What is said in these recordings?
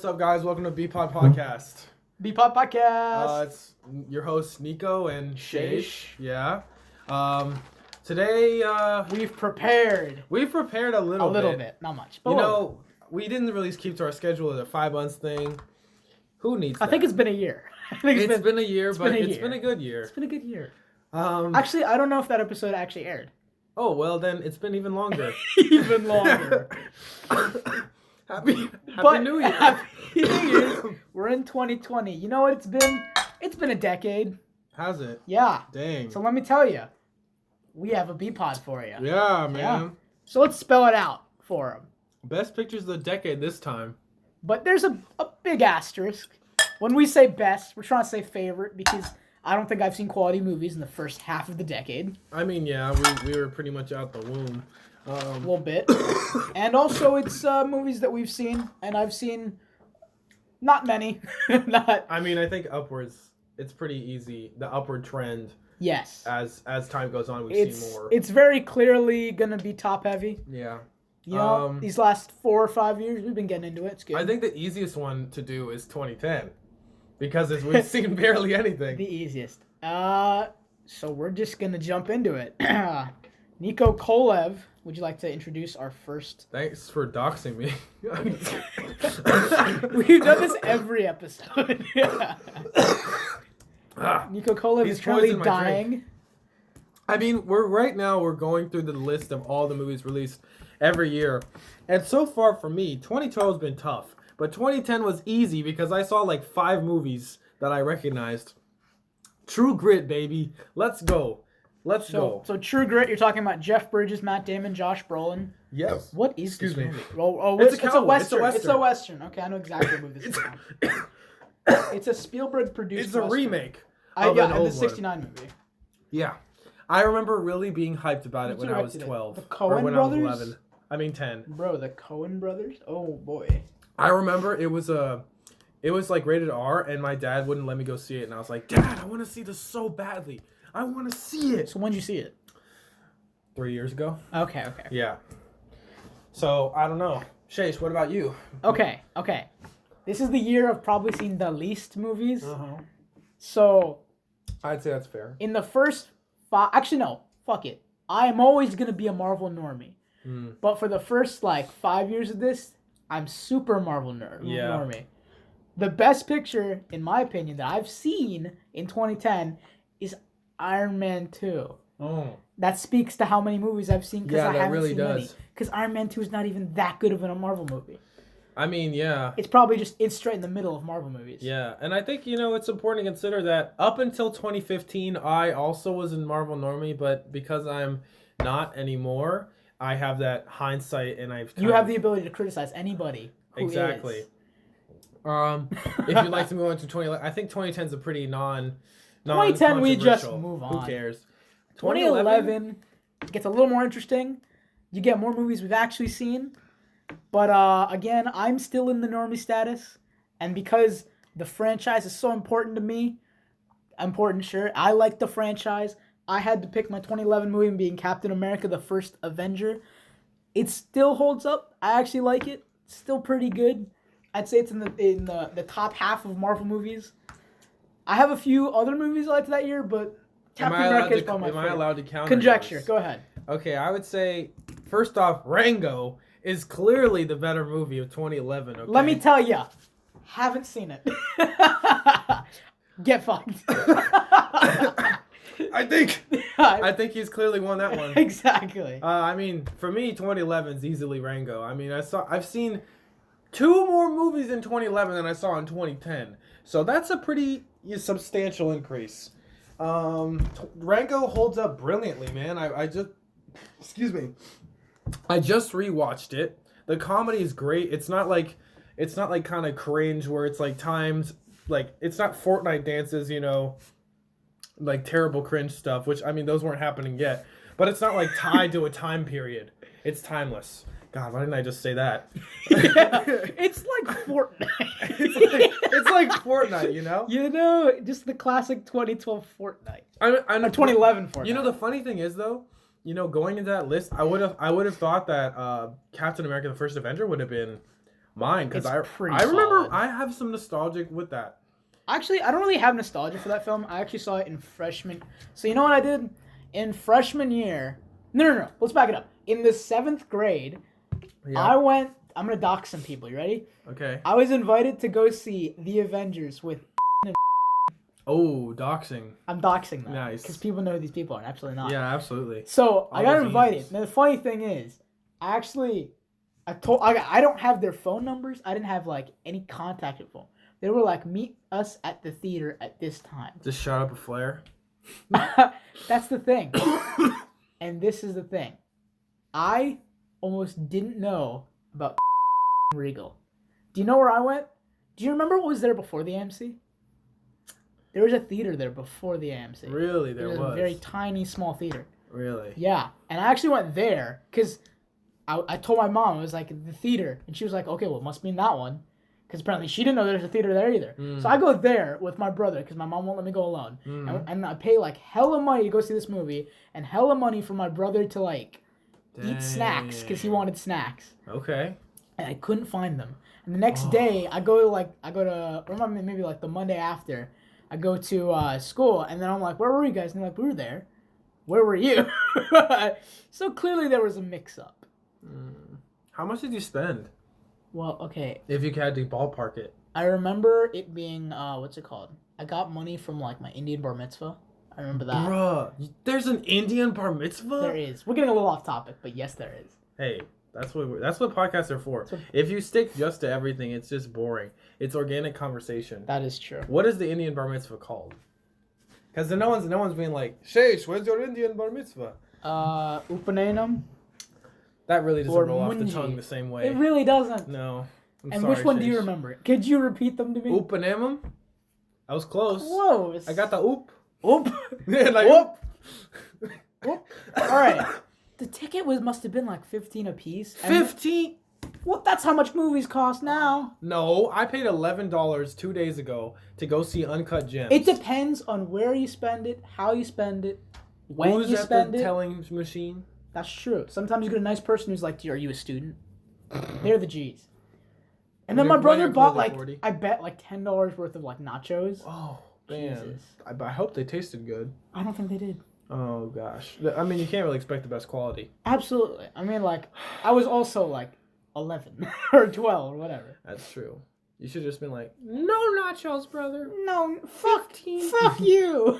what's up, guys? Welcome to BPOD Podcast. BPOD Podcast. It's your hosts, Niko and Shaish. Yeah. Today, We've prepared. a little bit. Not much. But we didn't really keep to our schedule of the 5 months thing. Who needs that? I think it's been a year. It's been a year, but it's been a good year. It's been a good year. Actually, I don't know if that episode actually aired. Oh, well, then it's been even longer. Even longer. Happy New Year. Happy New Year. We're in 2020. You know what it's been? It's been a decade. Has it? Yeah. Dang. So let me tell you, we have a BPOD for you. Yeah, man. Yeah. So let's spell it out for them. Best pictures of the decade this time. But there's a big asterisk. When we say best, we're trying to say favorite because I don't think I've seen quality movies in the first half of the decade. I mean, yeah, we were pretty much out the womb. A little bit. And also it's movies that we've seen, and I've seen not many. I mean, I think upwards, it's pretty easy. The upward trend. Yes. As time goes on, we've seen more. It's very clearly going to be top heavy. Yeah. You know, these last 4 or 5 years, we've been getting into it. It's good. I think the easiest one to do is 2010. Because we've seen barely anything. The easiest. So we're just going to jump into it. Niko Kolev, would you like to introduce our first? Thanks for doxing me. We've done this every episode. Niko Kolev is currently dying. Drink. I mean, we're going through the list of all the movies released every year. And so far for me, 2012 has been tough. But 2010 was easy because I saw like 5 movies that I recognized. True Grit, baby. Let's go. Let's go. So True Grit, you're talking about Jeff Bridges, Matt Damon, Josh Brolin. Yes. What is Excuse this me. movie? Oh, it's a Western. It's a Western. Okay, I know exactly what movie this is. It's a Spielberg produced It's a Western. remake of an old the 69 movie. Yeah. I remember really being hyped about it when I was 12. The Coen when brothers? I was 11. I mean 10. Bro, the Coen brothers? Oh, boy. I remember it was like rated R, and my dad wouldn't let me go see it, and I was like, Dad, I want to see this so badly. I want to see it. So when did you see it? 3 years ago. Okay. Yeah. So, I don't know. Chase, what about you? Okay. This is the year I've probably seen the least movies. Uh-huh. So... I'd say that's fair. In the first 5... Actually, no. Fuck it. I am always going to be a Marvel normie. But for the first, 5 years of this, I'm super Marvel normie. The best picture, in my opinion, that I've seen in 2010 is Iron Man 2. Oh. That speaks to how many movies I've seen because I haven't really seen does. many. Because Iron Man 2 is not even that good of a Marvel movie. I mean, yeah. It's probably it's straight in the middle of Marvel movies. Yeah, and I think, it's important to consider that up until 2015, I also was in Marvel normie, but because I'm not anymore, I have that hindsight, and You have the ability to criticize anybody who exactly. is. If you'd like to move on to 2011, I think 2010 is a pretty 2010, we just move on. Who cares? 2011 gets a little more interesting. You get more movies we've actually seen. But again, I'm still in the normie status. And because the franchise is so important to me, I like the franchise. I had to pick my 2011 movie being Captain America, the First Avenger. It still holds up. I actually like it. It's still pretty good. I'd say it's in the top half of Marvel movies. I have a few other movies I liked that year, but Captain America is probably my favorite. Am I allowed to counter? Conjecture. This? Go ahead. Okay, I would say, first off, Rango is clearly the better movie of 2011. Okay? Let me tell you, haven't seen it. Get fucked. I think he's clearly won that one. Exactly. I mean, for me, 2011 is easily Rango. I mean, I've seen 2 more movies in 2011 than I saw in 2010. So that's a pretty substantial increase. Rango holds up brilliantly, man. I just rewatched it. The comedy is great. It's not like kind of cringe where it's like times like it's not Fortnite dances, like terrible cringe stuff, which I mean those weren't happening yet. But it's not like tied to a time period. It's timeless. God, why didn't I just say that? Yeah, it's like Fortnite. it's like Fortnite, just the classic 2012 Fortnite. I know 2011 Fortnite. The funny thing is though, going into that list, I would have thought that Captain America: The First Avenger would have been mine because It's pretty I remember solid. I have some nostalgic with that. Actually, I don't really have nostalgia for that film. I actually saw it in freshman. So you know what I did in freshman year? No. Let's back it up. In the 7th grade, Yeah. I went. I'm gonna dox some people. You ready? Okay. I was invited to go see The Avengers with. Oh, doxing. I'm doxing them. Nice. Because people know who these people are, and absolutely not. Yeah, absolutely. So I got those invited. Ians. Now the funny thing is, I don't have their phone numbers. I didn't have like any contact info. They were like, meet us at the theater at this time. Just shot up a flare. That's the thing. And this is the thing. I almost didn't know about Regal. Do you know where I went? Do you remember what was there before the AMC? There was a theater there before the AMC. Really, there was a very tiny, small theater. Really? Yeah, and I actually went there because I told my mom, I was like, the theater. And she was like, okay, well, it must mean that one. Because apparently she didn't know there's a theater there either. So I go there with my brother because my mom won't let me go alone. And I pay like hella money to go see this movie and hella money for my brother to like eat snacks because he wanted snacks. Okay. And I couldn't find them. And the next day, I go to, or maybe like the Monday after, I go to school, and then I'm like, where were you guys? And they're like, we were there. Where were you? So clearly there was a mix-up. How much did you spend? Well, okay. If you had to ballpark it. I remember it being, what's it called? I got money from like my Indian bar mitzvah. I remember that. Bruh, there's an Indian bar mitzvah? There is. We're getting a little off topic, but yes, there is. Hey, that's what podcasts are for. If you stick just to everything, it's just boring. It's organic conversation. That is true. What is the Indian bar mitzvah called? Because no one's being like, Sheish, where's your Indian bar mitzvah? Upanenam. That really doesn't Or roll off the munji. tongue the same way. It really doesn't. No. I'm And sorry, which one do you Sheish. remember? Could you repeat them to me? Upanamum? I was close. Close. I got the oop. Oop. Yeah, like Oop. Oop. All right. The ticket must have been like 15 a piece. 15? Well, that's how much movies cost now. No, I paid $11 2 days ago to go see Uncut Gems. It depends on where you spend it, how you spend it, when Who's you at spend the it. telling machine? That's true. Sometimes you get a nice person who's like, are you a student? They're the G's. And then my brother bought like, 40? I bet like $10 worth of like nachos. Oh, man. Jesus. I hope they tasted good. I don't think they did. Oh, gosh. I mean, you can't really expect the best quality. Absolutely. I mean, like, I was also like 11 or 12 or whatever. That's true. You should have just been like, no nachos, brother. No, fuck you. Frick you.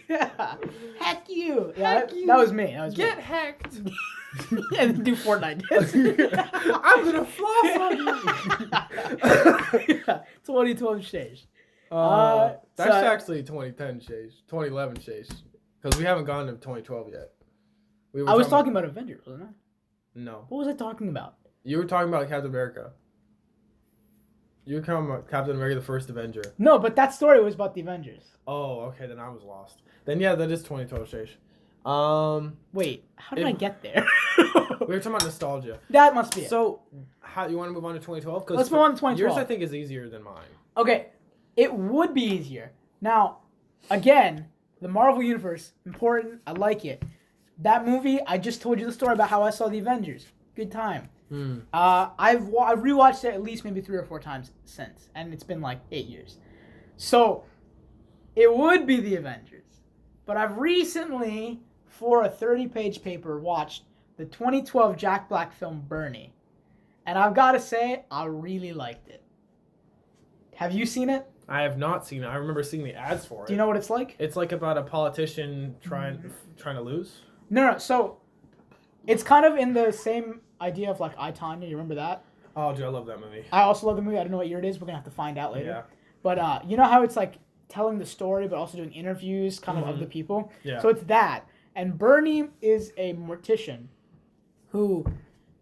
Yeah. Heck you. Yeah, Heck you. That was me. Get hacked. And do Fortnite dance. I'm going to floss on you. 2012 stage. That's so- actually 2010 Chase. 2011 Chase. Because we haven't gone to 2012 yet. I was talking about Avengers, wasn't I? No. What was I talking about? You were talking about Captain America. You were talking about Captain America, the first Avenger. No, but that story was about the Avengers. Oh, okay, then I was lost. Then yeah, that is 2012 Chase. Wait, how did I get there? We were talking about nostalgia. That must be it. So, how you want to move on to 2012? Let's move on to 2012. Yours, I think, is easier than mine. Okay, it would be easier. Now, again, the Marvel Universe, important. I like it. That movie, I just told you the story about how I saw the Avengers. Good time. I've rewatched it at least maybe 3 or 4 times since, and it's been like 8 years. So, it would be the Avengers. But I've recently, for a 30-page paper, watched the 2012 Jack Black film Bernie. And I've got to say, I really liked it. Have you seen it? I have not seen it. I remember seeing the ads for it. Do you know what it's like? It's like about a politician trying to lose. No. So, it's kind of in the same idea of like I, Tonya. You remember that? Oh, dude, I love that movie. I also love the movie. I don't know what year it is. We're going to have to find out later. Yeah. But you know how it's like telling the story but also doing interviews kind of the people? Yeah. So it's that. And Bernie is a mortician who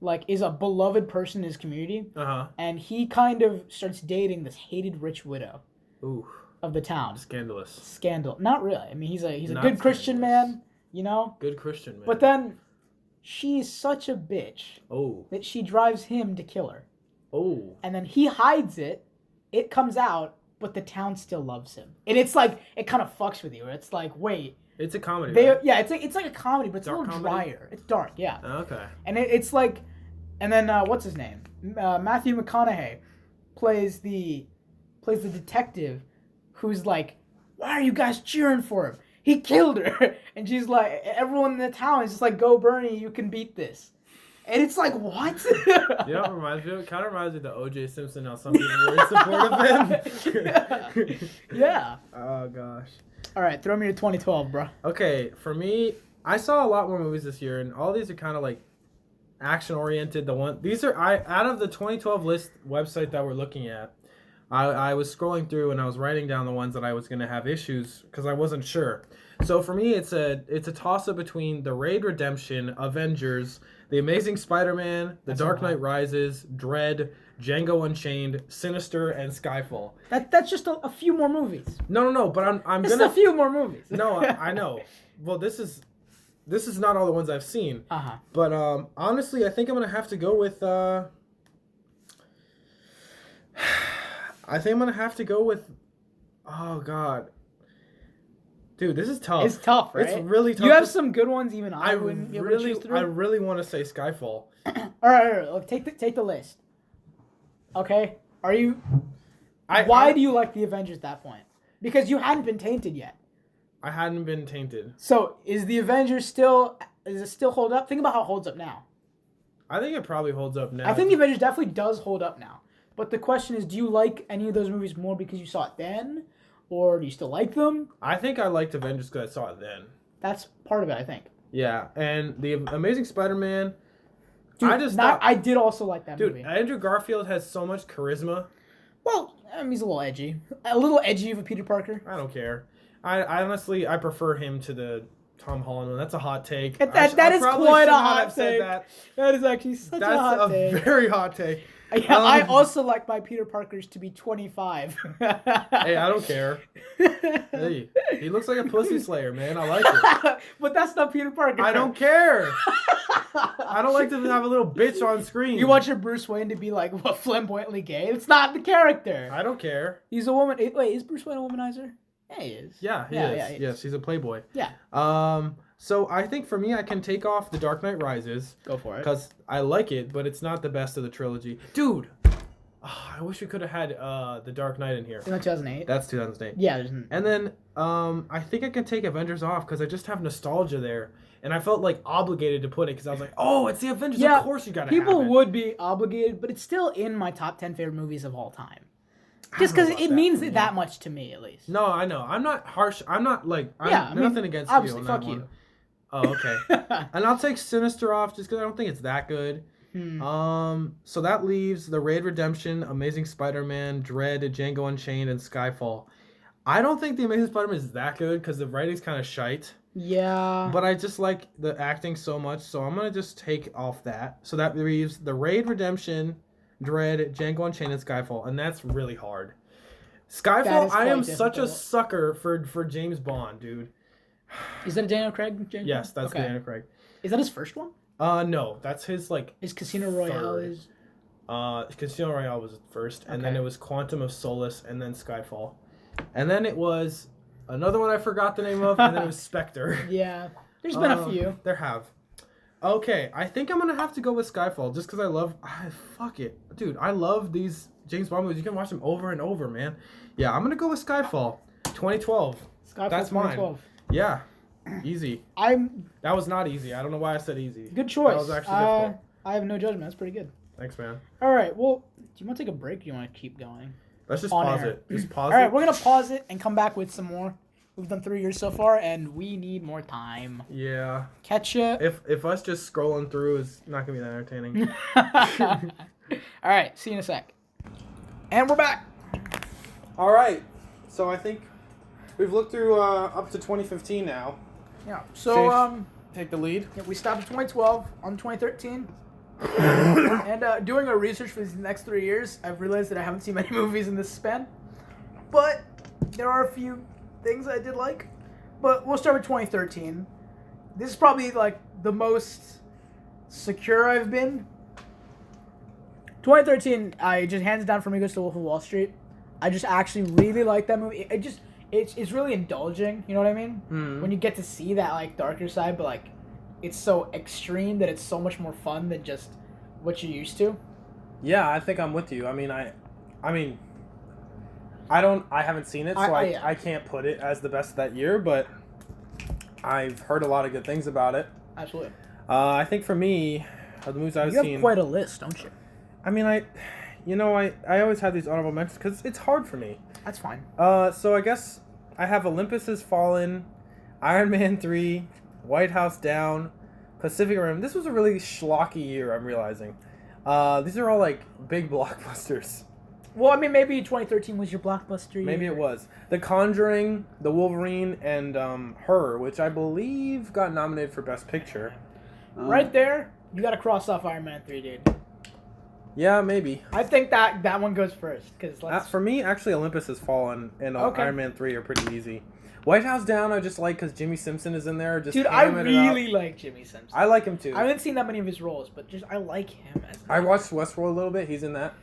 like is a beloved person in his community. Uh-huh. And he kind of starts dating this hated rich widow Ooh. of the town. Scandalous. Scandal. Not really. I mean, he's a Not good Christian scandalous. man, you know? Good Christian man. But then she's such a bitch Oh. that she drives him to kill her. Oh. And then he hides it. It comes out, but the town still loves him. And it's like, it kind of fucks with you. It's like, wait, It's a comedy. They right? it's like a comedy, but it's Dark a little comedy? drier. It's dark, yeah. Okay. And it's like, and then what's his name? Matthew McConaughey plays the detective, who's like, why are you guys cheering for him? He killed her, and she's like, everyone in the town is just like, go Bernie, you can beat this. And it's like, what? You know what reminds me of? It kind of reminds me of the O.J. Simpson. How some people were in support of him. Yeah. Oh gosh. All right, throw me to 2012, bro. Okay, for me, I saw a lot more movies this year, and all these are kind of like action oriented. These are out of the 2012 list website that we're looking at. I was scrolling through and I was writing down the ones that I was gonna have issues because I wasn't sure. So for me, it's a toss up between The Raid Redemption, Avengers, The Amazing Spider-Man, The Dark Knight Rises, Dread, Django Unchained, Sinister, and Skyfall. That's just a few more movies. No. But I'm Just gonna. a few more movies. No, I know. Well, this is not all the ones I've seen. Uh-huh. But honestly, I think I'm gonna have to go with. I think I'm gonna have to go with. Oh God. Dude, this is tough. It's tough, right? It's really tough. You have some good ones, even I wouldn't be able to choose through. I really want to say Skyfall. All right. Look, take the list. Okay, are you? Why do you like the Avengers at that point? Because you hadn't been tainted yet. I hadn't been tainted. So is the Avengers still? Does it still hold up? Think about how it holds up now. I think it probably holds up now. I think the Avengers definitely does hold up now. But the question is, do you like any of those movies more because you saw it then? Or do you still like them? I think I liked Avengers because I saw it then. That's part of it, I think. Yeah, and The Amazing Spider-Man. Dude, I did also like that movie. Dude, Andrew Garfield has so much charisma. Well, he's a little edgy. A little edgy of a Peter Parker. I don't care. I honestly, I prefer him to the Tom Holland one. That's a hot take. That is quite a hot take. That is actually such a hot take. That's a very hot take. Yeah, I also like my Peter Parkers to be 25. Hey, I don't care. Hey, he looks like a pussy slayer, man. I like it. But that's not Peter Parker. I don't care. I don't like to have a little bitch on screen. You want your Bruce Wayne to be like, what, flamboyantly gay? It's not the character. I don't care. He's a woman. Wait, is Bruce Wayne a womanizer? Yeah, he is. Yeah, he is. Yes, he's a playboy. Yeah. So I think for me, I can take off The Dark Knight Rises. Go for it. Because I like it, but it's not the best of the trilogy. Dude, I wish we could have had The Dark Knight in here. Isn't that 2008? That's 2008. Yeah. And then I think I can take Avengers off because I just have nostalgia there. And I felt like obligated to put it because I was like, oh, it's the Avengers. Yeah, of course you got to have it. People would be obligated, but it's still in my top 10 favorite movies of all time. Just because it means that much to me, at least. No, I know. I'm not harsh. I'm not like, nothing against obviously, you. Fuck you. Oh, okay. And I'll take Sinister off just because I don't think it's that good. So that leaves The Raid Redemption, Amazing Spider-Man, Dread, Django Unchained, and Skyfall. I don't think The Amazing Spider-Man is that good because the writing's kind of shite. Yeah. But I just like the acting so much, so I'm going to just take off that. So that leaves The Raid Redemption, Dread, Django Unchained, and Skyfall. And that's really hard. Skyfall, I am such a sucker for James Bond, dude. Is that a Daniel Craig? Yes, that's Daniel Craig. Is that his first one? No, that's his like. Is Casino Royale is? Casino Royale was first, and then it was Quantum of Solace, and then Skyfall, and then it was another one I forgot the name of, and then it was Spectre. Yeah, there's been a few. There have. Okay, I think I'm gonna have to go with Skyfall just because fuck it, dude. I love these James Bond movies. You can watch them over and over, man. Yeah, I'm gonna go with Skyfall, 2012. Skyfall, that's 2012. Mine. Yeah, easy. That was not easy. I don't know why I said easy. Good choice. That was actually difficult. I have no judgment. That's pretty good. Thanks, man. All right. Well, do you want to take a break? Or do you want to keep going? Let's just pause it. Just pause it. All right, we're gonna pause it and come back with some more. We've done 3 years so far, and we need more time. Yeah. Catch ya. If us just scrolling through is not gonna be that entertaining. All right. See you in a sec. And we're back. All right. So I think we've looked through up to 2015 now. Yeah. So take the lead. Yeah, we stopped at 2012 on 2013. And doing our research for these next 3 years, I've realized that I haven't seen many movies in this span. But there are a few things I did like. But we'll start with 2013. This is probably like the most secure I've been. 2013, I just hands down for me goes to Wolf of Wall Street. I just actually really like that movie. it's really indulging. You know what I mean? Mm. When you get to see that like darker side, but like it's so extreme that it's so much more fun than just what you're used to. Yeah, I think I'm with you. I mean, I haven't seen it, so I can't put it as the best of that year, but I've heard a lot of good things about it. Absolutely. I think for me, the movies I've seen... You have quite a list, don't you? I mean, I always have these honorable mentions because it's hard for me. That's fine. So I guess I have Olympus Has Fallen, Iron Man 3, White House Down, Pacific Rim. This was a really schlocky year, I'm realizing. These are all, like, big blockbusters. Well, I mean, maybe 2013 was your blockbuster year. Maybe it was. The Conjuring, The Wolverine, and Her, which I believe got nominated for Best Picture. Right there, you got to cross off Iron Man 3, dude. Yeah, maybe. I think that one goes first. For me, actually, Olympus Has Fallen and Iron Man 3 are pretty easy. White House Down, I just like because Jimmy Simpson is in there. Just dude, I really like Jimmy Simpson. I like him too. I haven't seen that many of his roles, but I like him. I watched Westworld a little bit. He's in that.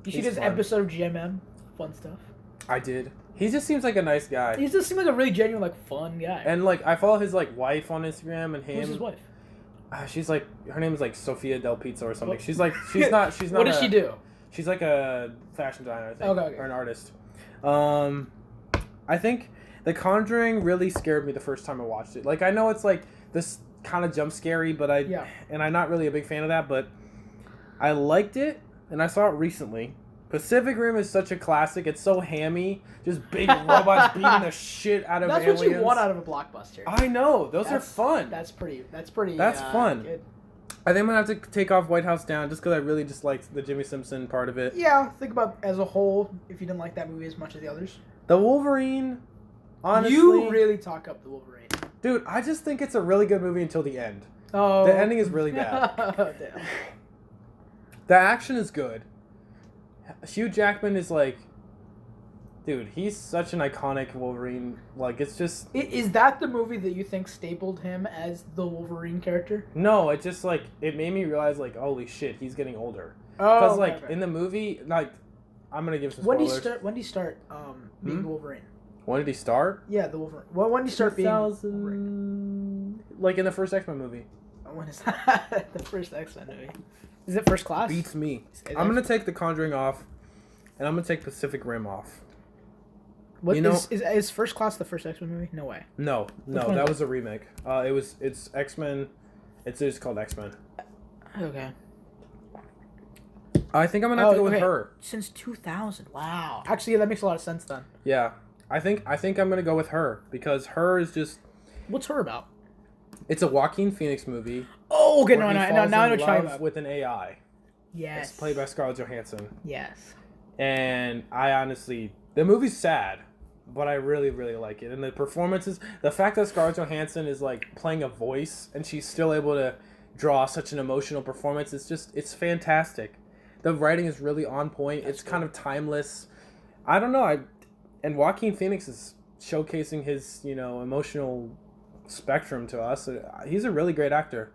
You see this episode of GMM? Fun stuff. I did. He just seems like a nice guy. He just seems like a really genuine, like, fun guy. And, like, I follow his, like, wife on Instagram and him. Who's his wife? She's, like, her name is, like, Sofia Del Pizzo or something. She's not What does she do? She's, like, a fashion designer, I think. Okay. Or an artist. I think The Conjuring really scared me the first time I watched it. Like, I know it's, like, this kind of jump scary, but and I'm not really a big fan of that, but I liked it, and I saw it recently. Pacific Rim is such a classic. It's so hammy. Just big robots beating the shit out of aliens. That's what you want out of a blockbuster. I know. Those are fun. That's pretty That's fun. Good. I think I'm going to have to take off White House Down just because I really just liked the Jimmy Simpson part of it. Yeah, think about as a whole, if you didn't like that movie as much as the others. The Wolverine, honestly... You really talk up the Wolverine. Dude, I just think it's a really good movie until the end. Oh. The ending is really bad. Damn. The action is good. Hugh Jackman is like... Dude, he's such an iconic Wolverine. Like, it's just... Is that the movie that you think stapled him as the Wolverine character? No, it just, like... It made me realize, like, holy shit, he's getting older. Oh, because, like, in the movie, like... I'm going to give some spoilers. When did he start being Wolverine? When did he start? Yeah, the Wolverine. Well, when did he start being Wolverine? Like, in the first X-Men movie. When is that? The first X-Men movie. Is it First Class? Beats me. I'm going to take The Conjuring off, and I'm going to take Pacific Rim off. What, is First Class the first X-Men movie? No way. No, that was a remake. It's X-Men. It's just called X-Men. Okay. I think I'm gonna have to go with Her. Since 2000. Wow. Actually, that makes a lot of sense then. Yeah, I think I'm gonna go with Her because Her is just. What's Her about? It's a Joaquin Phoenix movie. Oh, okay, now I know what you're talking about. With an AI. Yes. It's played by Scarlett Johansson. Yes. And I honestly, the movie's sad, but I really, really like it. And the performances, the fact that Scarlett Johansson is like playing a voice and she's still able to draw such an emotional performance, it's fantastic. The writing is really on point. It's kind of timeless. I don't know. And Joaquin Phoenix is showcasing his, emotional spectrum to us. He's a really great actor.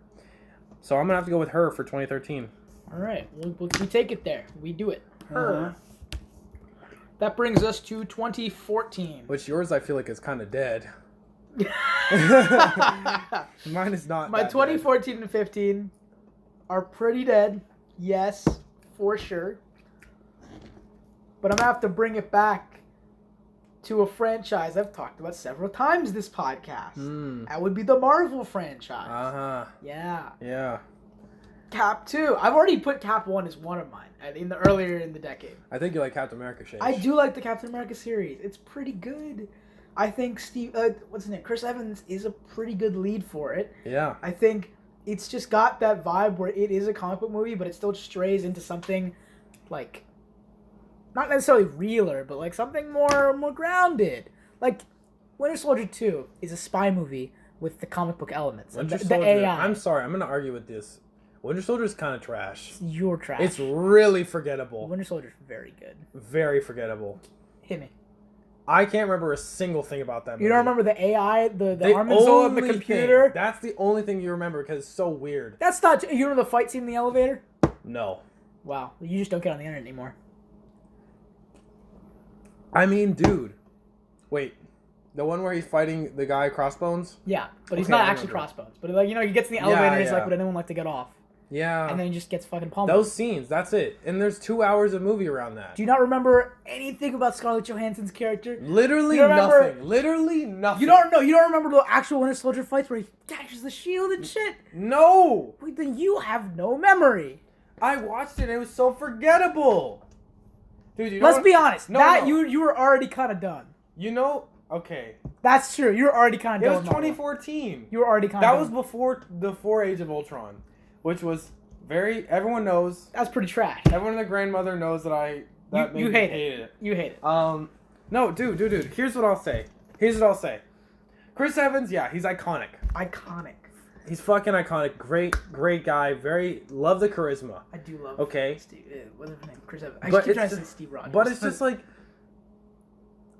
So I'm going to have to go with Her for 2013. All right. We take it there. We do it. Her. That brings us to 2014. Which yours, I feel like, is kind of dead. Mine is not. My 2014 and 15 are pretty dead. Yes, for sure. But I'm going to have to bring it back to a franchise I've talked about several times this podcast. That would be the Marvel franchise. Uh-huh. Yeah. Yeah. Cap 2. I've already put Cap 1 as one of mine earlier in the decade. I think you like Captain America shades. I do like the Captain America series. It's pretty good. I think what's his name? Chris Evans is a pretty good lead for it. Yeah. I think it's just got that vibe where it is a comic book movie, but it still strays into something like not necessarily realer, but like something more grounded. Like Winter Soldier 2 is a spy movie with the comic book elements. The AI. I'm sorry, I'm gonna argue with this. Winter Soldier is kind of trash. You're trash. It's really forgettable. Winter Soldier's very good. Very forgettable. Hit me. I can't remember a single thing about that movie. You don't remember the AI, the arm and soul of the computer? That's the only thing you remember because it's so weird. That's not... You remember the fight scene in the elevator? No. Wow. You just don't get on the internet anymore. I mean, dude. Wait. The one where he's fighting the guy Crossbones? Yeah, but he's Okay, not I actually remember. Crossbones. But like he gets in the elevator and he's like, yeah. would anyone like to get off? Yeah. And then he just gets fucking pummeled. Those scenes, that's it. And there's 2 hours of movie around that. Do you not remember anything about Scarlett Johansson's character? Literally nothing. Literally nothing. You don't know. You don't remember the actual Winter Soldier fights where he catches the shield and shit? No! Wait, then you have no memory. I watched it and it was so forgettable. Dude, you know Let's what? be honest. No, that no. you were already kind of done. You know, okay. That's true. You were already kind It of was done. 2014. You were already kind of That done. was before the 4 Age of Ultron, which was everyone knows. That's pretty trash. Everyone and their grandmother knows that You hate it. You hate it. No, dude. Here's what I'll say. Chris Evans, yeah, he's iconic. Iconic. He's fucking iconic. Great guy. Love the charisma. I do love. Okay. What's his name? Chris Evans. But keep trying to say Steve Rogers. But it's just like,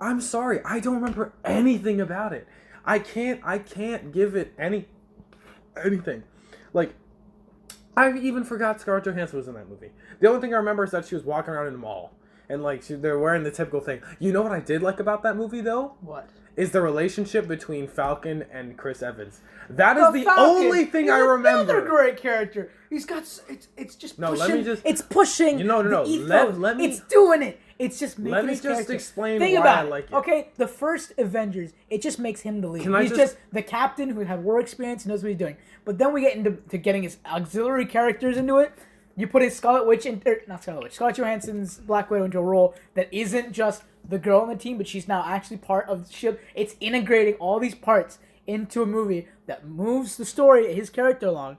I'm sorry, I don't remember anything about it. I can't give it anything. Like, I even forgot Scarlett Johansson was in that movie. The only thing I remember is that she was walking around in the mall. And, like, they're wearing the typical thing. You know what I did like about that movie, though? What? Is the relationship between Falcon and Chris Evans. That is the only thing I remember. Another great character. He's got. It's just No, pushing. let me just. It's pushing. No. The ethos. Let me. It's doing it. It's just making. Let me his just character. explain Think why about I it. like it. Okay, the first Avengers, it just makes him the lead. Can I He's just- just the captain who had war experience and knows what he's doing. But then we get into getting his auxiliary characters into it. You put his Scarlet Johansson's Black Widow into a role that isn't just the girl on the team, but she's now actually part of the SHIELD. It's integrating all these parts into a movie that moves the story, his character along,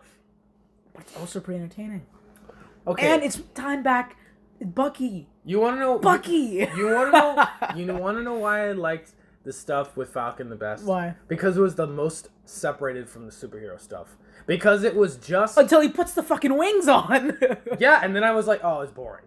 but it's also pretty entertaining. Okay. And it's time back Bucky. You want to know? Bucky! You want to know? You want to know why I liked the stuff with Falcon the best? Why? Because it was the most separated from the superhero stuff. Because it was just Until he puts the fucking wings on. yeah, and then I was like, oh, it's boring.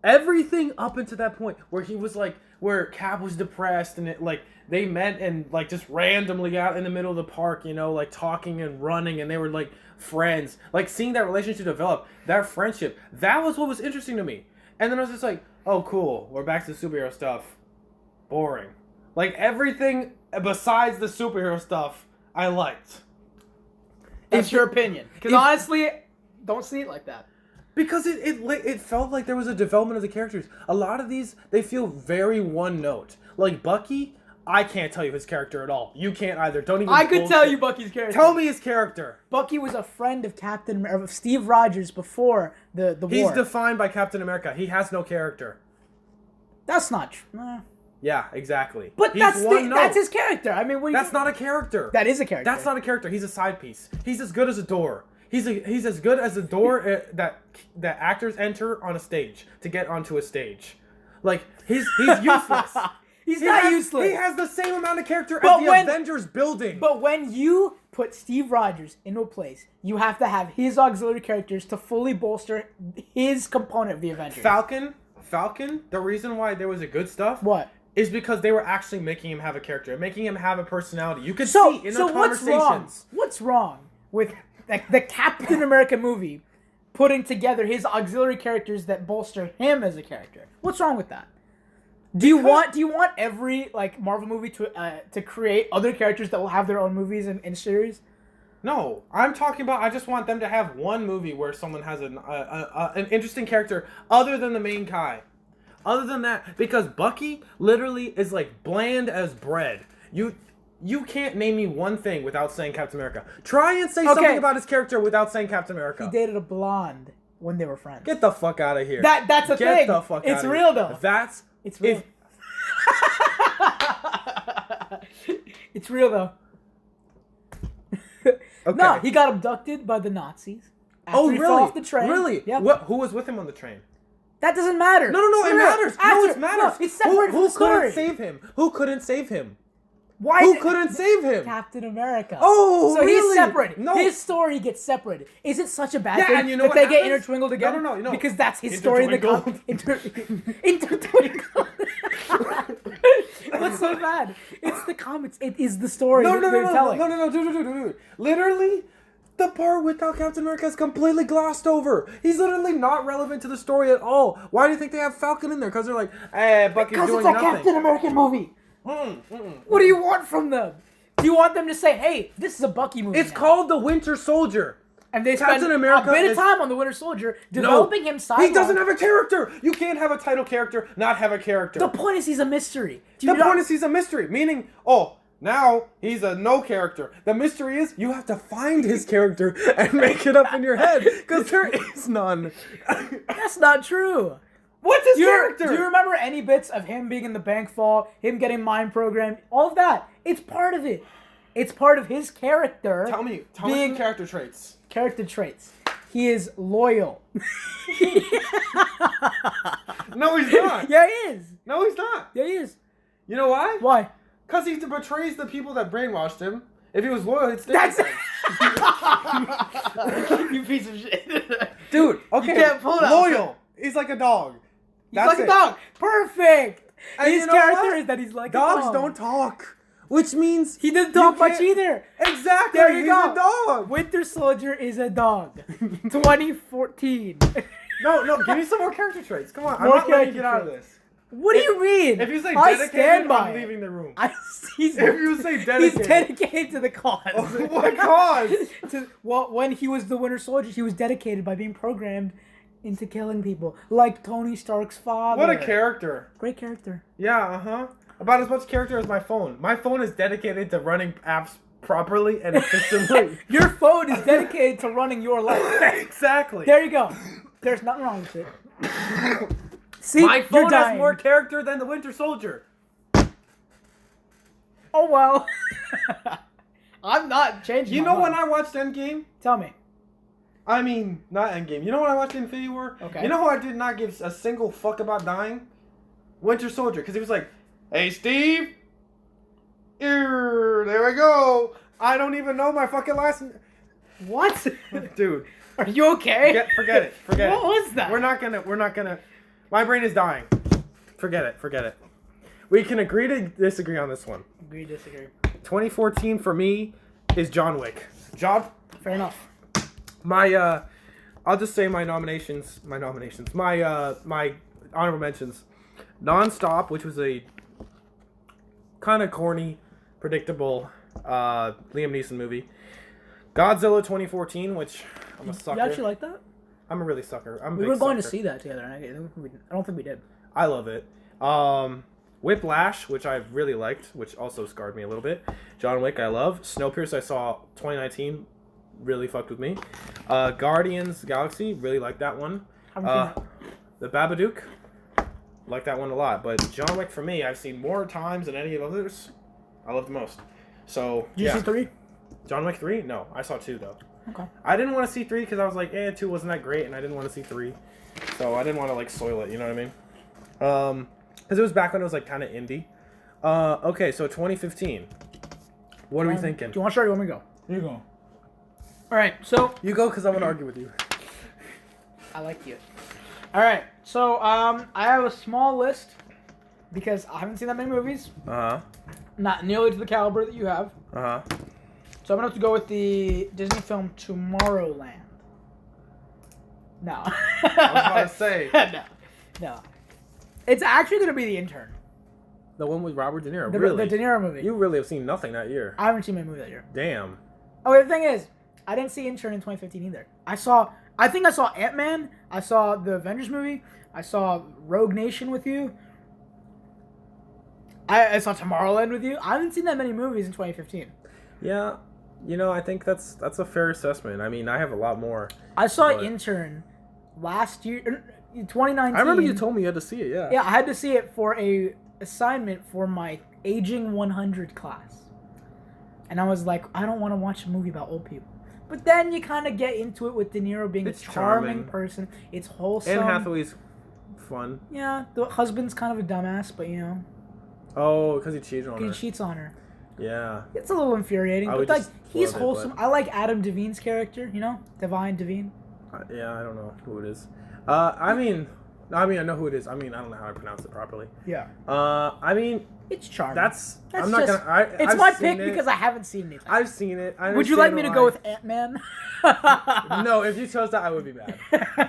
Everything up until that point where he was like, where Cap was depressed and it like they met and like just randomly out in the middle of the park, you know, like talking and running and they were like friends. Like seeing that relationship develop, that friendship, that was what was interesting to me. And then I was just like, oh, cool, we're back to superhero stuff. Boring. Like everything besides the superhero stuff, I liked. That's your opinion. Because honestly, don't see it like that. Because it felt like there was a development of the characters. A lot of these, they feel very one note. Like Bucky, I can't tell you his character at all. You can't either. Don't even. I could tell you Bucky's character. Tell me his character. Bucky was a friend of Steve Rogers before the war. He's defined by Captain America. He has no character. That's not true. Yeah, exactly. But He's that's his character. I mean, that's not a character. That is a character. That's not a character. He's a side piece. He's as good as a door. He's as good as a door that actors enter on a stage to get onto a stage. Like he's useless. He's not useless. He has the same amount of character as the Avengers building. But when you put Steve Rogers into a place, you have to have his auxiliary characters to fully bolster his component of the Avengers. Falcon, the reason why there was a good stuff is because they were actually making him have a character, making him have a personality. You could see in the conversations. What's wrong with the Captain America movie putting together his auxiliary characters that bolster him as a character? What's wrong with that? Do you want every like Marvel movie to create other characters that will have their own movies and series? No, I'm talking about. I just want them to have one movie where someone has an interesting character other than the main guy. Other than that, because Bucky literally is like bland as bread. You can't name me one thing without saying Captain America. Try and say something about his character without saying Captain America. He dated a blonde when they were friends. Get the fuck out of here. That's a thing. Get the fuck out of here. It's real though. It's real. It's real though. Okay. No, he got abducted by the Nazis. After he fell off the train. Really? Yep. Who was with him on the train? That doesn't matter. No, it matters. It matters. No, it's separate from the story. Who couldn't save him? Who couldn't save him? Why? Who couldn't save him? Captain America. Oh, so really? He's separated. No. His story gets separated. Is it such a bad thing and you know that what they get happens? intertwinkled together? No. Because that's his story in the comic. Intertwinkled. What's so bad? It's the comics. It is the story they're telling. No, dude. Literally, the part without Captain America is completely glossed over. He's literally not relevant to the story at all. Why do you think they have Falcon in there? Because they're like, Bucky's doing nothing. Because it's a Captain American movie. What do you want from them? Do you want them to say, "Hey, this is a Bucky movie"? It's called The Winter Soldier. And they spend Captain America a bit of time on the Winter Soldier developing him sideline. He doesn't have a character. You can't have a title character, not have a character. The point is he's a mystery. The point is he's a mystery, meaning, now he's a no character. The mystery is you have to find his character and make it up in your head, because there is none. That's not true. What's his character? Do you remember any bits of him being in the bank vault, him getting mind programmed, all of that? It's part of it. It's part of his character. Tell me some character traits. Character traits. He is loyal. No, he's not. Yeah, he is. No, he's not. Yeah, he is. You know why? Why? Because he betrays the people that brainwashed him. If he was loyal, he'd stay. That's you piece of shit. Dude, okay. You can't pull it out. Loyal. He's like a dog. He's like a dog. Perfect. And his character is that he's like dogs a dog. don't talk. Which means he didn't talk much either. Exactly. There you go. He's a dog. Winter Soldier is a dog. 2014. No. Give me some more character traits. Come on. More I'm not letting you get character out of this. What do you mean? If you say I dedicated, stand by I'm leaving the room. If you say dedicated. He's dedicated to the cause. What cause? When he was the Winter Soldier, he was dedicated by being programmed into killing people. Like Tony Stark's father. What a character. Great character. Yeah, About as much character as my phone. My phone is dedicated to running apps properly and efficiently. Your phone is dedicated to running your life. Exactly. There you go. There's nothing wrong with it. See, my phone you're dying. has more character than the Winter Soldier. Oh well. I'm not changing. You know when I watched Endgame? Tell me. I mean, not Endgame. You know when I watched Infinity War? Okay. You know who I did not give a single fuck about dying? Winter Soldier. Because he was like, "Hey, Steve. There we go. I don't even know my fucking last name." What? Dude. Are you okay? Forget it. What was that? We're not gonna. My brain is dying. Forget it. We can agree to disagree on this one. Agree, disagree. 2014 for me is John Wick. Fair enough. I'll just say my nominations. My honorable mentions. Non-Stop, which was a kind of corny, predictable Liam Neeson movie. Godzilla 2014, which I'm a sucker. You actually like that? I'm a really sucker. We were going to see that together, and I don't think we did. I love it. Whiplash, which I really liked, which also scarred me a little bit. John Wick, I love. Snowpiercer, I saw 2019, really fucked with me. Guardians Galaxy, really liked that one. The Babadook, like that one a lot. But John Wick, for me, I've seen more times than any of others. I love the most. So, Did you see 3? John Wick 3? No, I saw 2 though. Okay. I didn't want to see 3 because I was like, 2 wasn't that great, and I didn't want to see 3. So I didn't want to soil it, you know what I mean? Because it was back when it was kind of indie. Okay, so 2015. What are we thinking? Do you want to start or do you want me to go? You go. Alright, so... You go because I'm going to argue with you. I like you. Alright, so I have a small list because I haven't seen that many movies. Uh-huh. Not nearly to the caliber that you have. Uh-huh. So I'm going to have to go with the Disney film Tomorrowland. No. I was about to say. No. It's actually going to be The Intern. The one with Robert De Niro, The De Niro movie. You really have seen nothing that year. I haven't seen my movie that year. Damn. Oh, the thing is, I didn't see Intern in 2015 either. I think I saw Ant-Man. I saw the Avengers movie. I saw Rogue Nation with you. I saw Tomorrowland with you. I haven't seen that many movies in 2015. Yeah. I think that's a fair assessment. I mean, I have a lot more. I saw Intern last year, 2019. I remember you told me you had to see it, yeah. Yeah, I had to see it for a assignment for my Aging 100 class. And I was like, I don't want to watch a movie about old people. But then you kind of get into it with De Niro being a charming person. It's wholesome. Anne Hathaway's fun. Yeah, the husband's kind of a dumbass, but Oh, because he cheated on her. He cheats on her. Yeah. It's a little infuriating, but he's wholesome. I like Adam Devine's character, Divine Devine. Yeah, I don't know who it is. I mean, I know who it is. I mean, I don't know how I pronounce it properly. Yeah. I mean, it's charming. I'm not gonna. It's my pick because I haven't seen it. I've seen it. Would you like me to go with Ant-Man? No, if you chose that, I would be mad.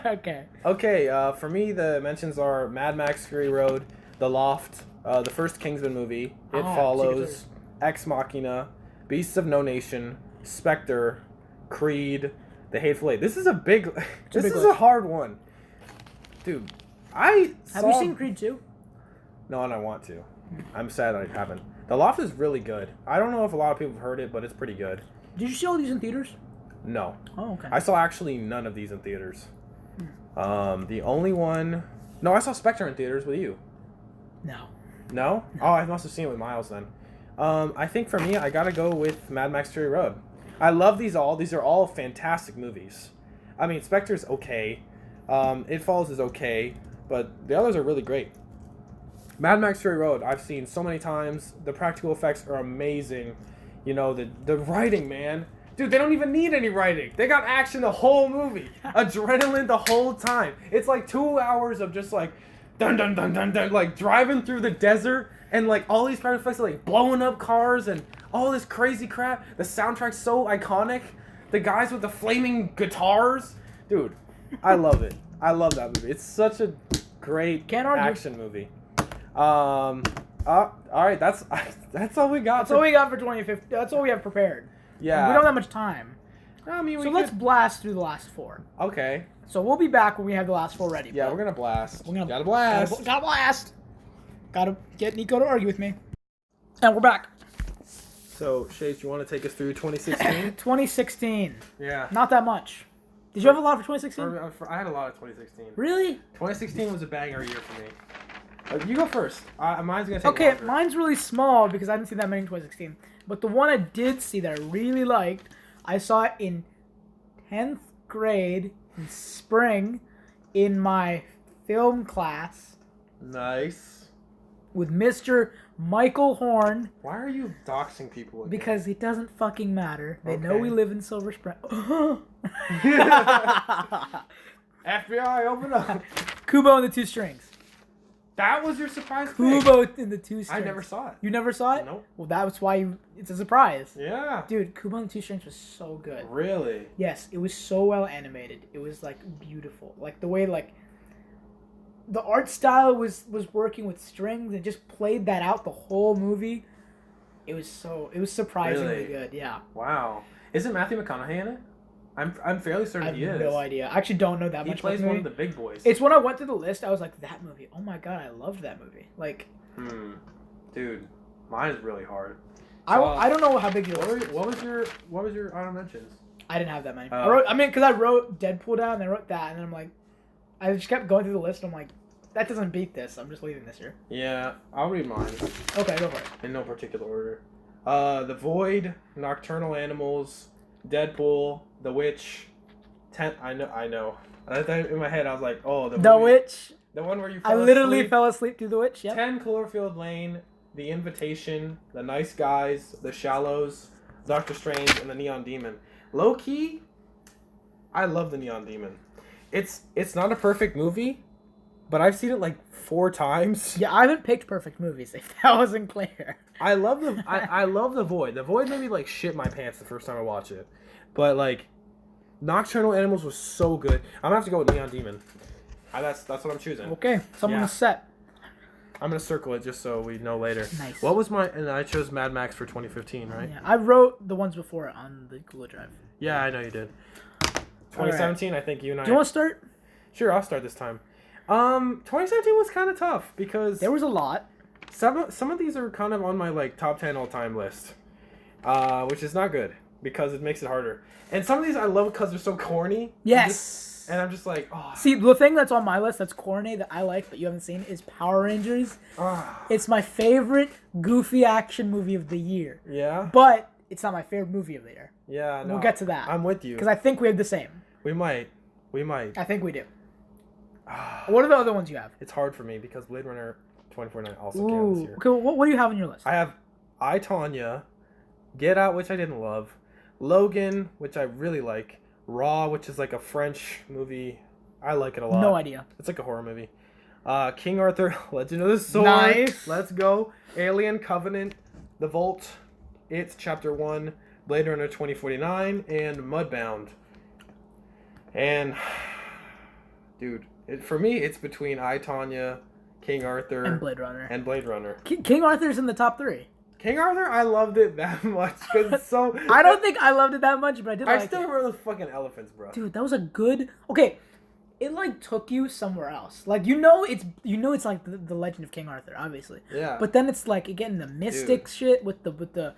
Okay. Okay. For me, the mentions are Mad Max: Fury Road, The Loft, the first Kingsman movie. It Follows, Ex Machina, Beasts of No Nation, Spectre, Creed, The Hateful Eight. This is a big. This is a hard one, dude. Have you seen Creed 2? No, and I want to. I'm sad I haven't. The Loft is really good. I don't know if a lot of people have heard it, but it's pretty good. Did you see all these in theaters? No. Oh, okay. I saw actually none of these in theaters. The only one... No, I saw Spectre in theaters with you. No? Oh, I must have seen it with Miles then. I think for me, I gotta go with Mad Max Fury Road. I love these all. These are all fantastic movies. I mean, Spectre's okay. It Follows is okay. But the others are really great. Mad Max Fury Road, I've seen so many times. The practical effects are amazing. You know, the writing, man. Dude, they don't even need any writing. They got action the whole movie. Adrenaline the whole time. It's like 2 hours of just like, dun dun dun dun dun, like driving through the desert and like all these practical effects are like blowing up cars and all this crazy crap. The soundtrack's so iconic. The guys with the flaming guitars. Dude, I love it. I love that movie. It's such a great action movie. All right, that's all we got. That's all we got for 2015. That's all we have prepared. Yeah. And we don't have much time. I mean, let's blast through the last 4. Okay. So we'll be back when we have the last 4 ready. Yeah, we're gonna blast. Gotta blast. Gotta blast. Gotta get Niko to argue with me. And we're back. So, Shades, you want to take us through 2016? 2016. Yeah. Not that much. Did you have a lot for 2016? I had a lot of 2016. Really? 2016 was a banger year for me. You go first. Mine's gonna take longer. Mine's really small because I didn't see that many in 2016. But the one I did see that I really liked, I saw it in 10th grade in spring in my film class. Nice. With Mr. Michael Horn. Why are you doxing people again? Because it doesn't fucking matter. They know we live in Silver Spring. FBI, open up. Kubo and the Two Strings. That was your surprise pick? Kubo and the Two Strings. I never saw it. You never saw it? Nope. Well, that's why it's a surprise. Yeah. Dude, Kubo and the Two Strings was so good. Really? Yes, it was so well animated. It was, like, beautiful. Like, the way, like, the art style was working with strings and just played that out the whole movie. It was surprisingly good, yeah. Wow. Isn't Matthew McConaughey in it? I'm fairly certain he is. I have no idea. I actually don't know that much. He plays one of the big boys. It's when I went through the list, I was like, that movie. Oh my god, I loved that movie. Like, dude, mine is really hard. I don't know how big your list is. What was your honorable mentions? I didn't have that many. Because I wrote Deadpool down, and I wrote that, and then I'm like, I just kept going through the list, and I'm like, that doesn't beat this. I'm just leaving this here. Yeah, I'll read mine. Okay, go for it. In no particular order. The Void, Nocturnal Animals, Deadpool, The Witch. I know. In my head, I was like, oh, The Witch. The one where you I literally fell asleep through The Witch, yeah. 10 Cloverfield Lane, The Invitation, The Nice Guys, The Shallows, Doctor Strange, and The Neon Demon. Low key, I love The Neon Demon. It's not a perfect movie, but I've seen it like 4 times. Yeah, I haven't picked perfect movies, if that wasn't clear. I love I love The Void. The Void made me like shit my pants the first time I watched it. But like Nocturnal Animals was so good. I'm gonna have to go with Neon Demon. That's what I'm choosing. Okay, someone is set. I'm gonna circle it just so we know later. Nice. What was and I chose Mad Max for 2015, right? Yeah, I wrote the ones before it on the Google Drive. Yeah, I know you did. 2017, I think you and I. Do you want to start? Sure, I'll start this time. 2017 was kind of tough because there was a lot. Some of these are kind of on my like top 10 all-time list, which is not good because it makes it harder. And some of these I love because they're so corny. Yes. And I'm just like, oh. See, the thing that's on my list that's corny that I like but you haven't seen is Power Rangers. It's my favorite goofy action movie of the year. Yeah. But it's not my favorite movie of the year. Yeah. No, we'll get to that. I'm with you. Because I think we have the same. We might. I think we do. What are the other ones you have? It's hard for me because Blade Runner 2049 also came out this year. Okay, what do you have on your list? I have I, Tonya, Get Out, which I didn't love, Logan, which I really like, Raw, which is like a French movie. I like it a lot. No idea. It's like a horror movie. King Arthur, Legend of the Sword. Nice. Let's go. Alien Covenant, The Vault, It's Chapter 1, Blade Runner 2049, and Mudbound. And, dude, for me, it's between I, Tonya, King Arthur, and Blade Runner. King Arthur's in the top 3. King Arthur, I loved it that much because it's so. I don't think I loved it that much, but I did. I still remember those fucking elephants, bro. Dude, that was a good. Okay, it like took you somewhere else. Like it's like the Legend of King Arthur, obviously. Yeah. But then it's like again the mystic shit with the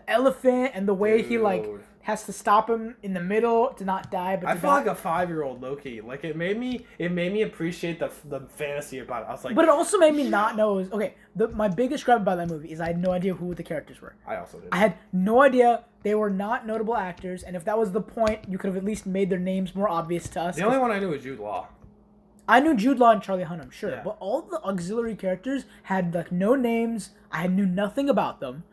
elephant and the way he like has to stop him in the middle to not die. But I feel like a 5-year-old low-key. Like it made me appreciate the fantasy about it. I was like, but it also made me not know. My biggest gripe about that movie is I had no idea who the characters were. I also did. I had no idea. They were not notable actors, and if that was the point, you could have at least made their names more obvious to us. The only one I knew was Jude Law. I knew Jude Law and Charlie Hunnam, sure, Yeah. but all the auxiliary characters had like no names. I knew nothing about them.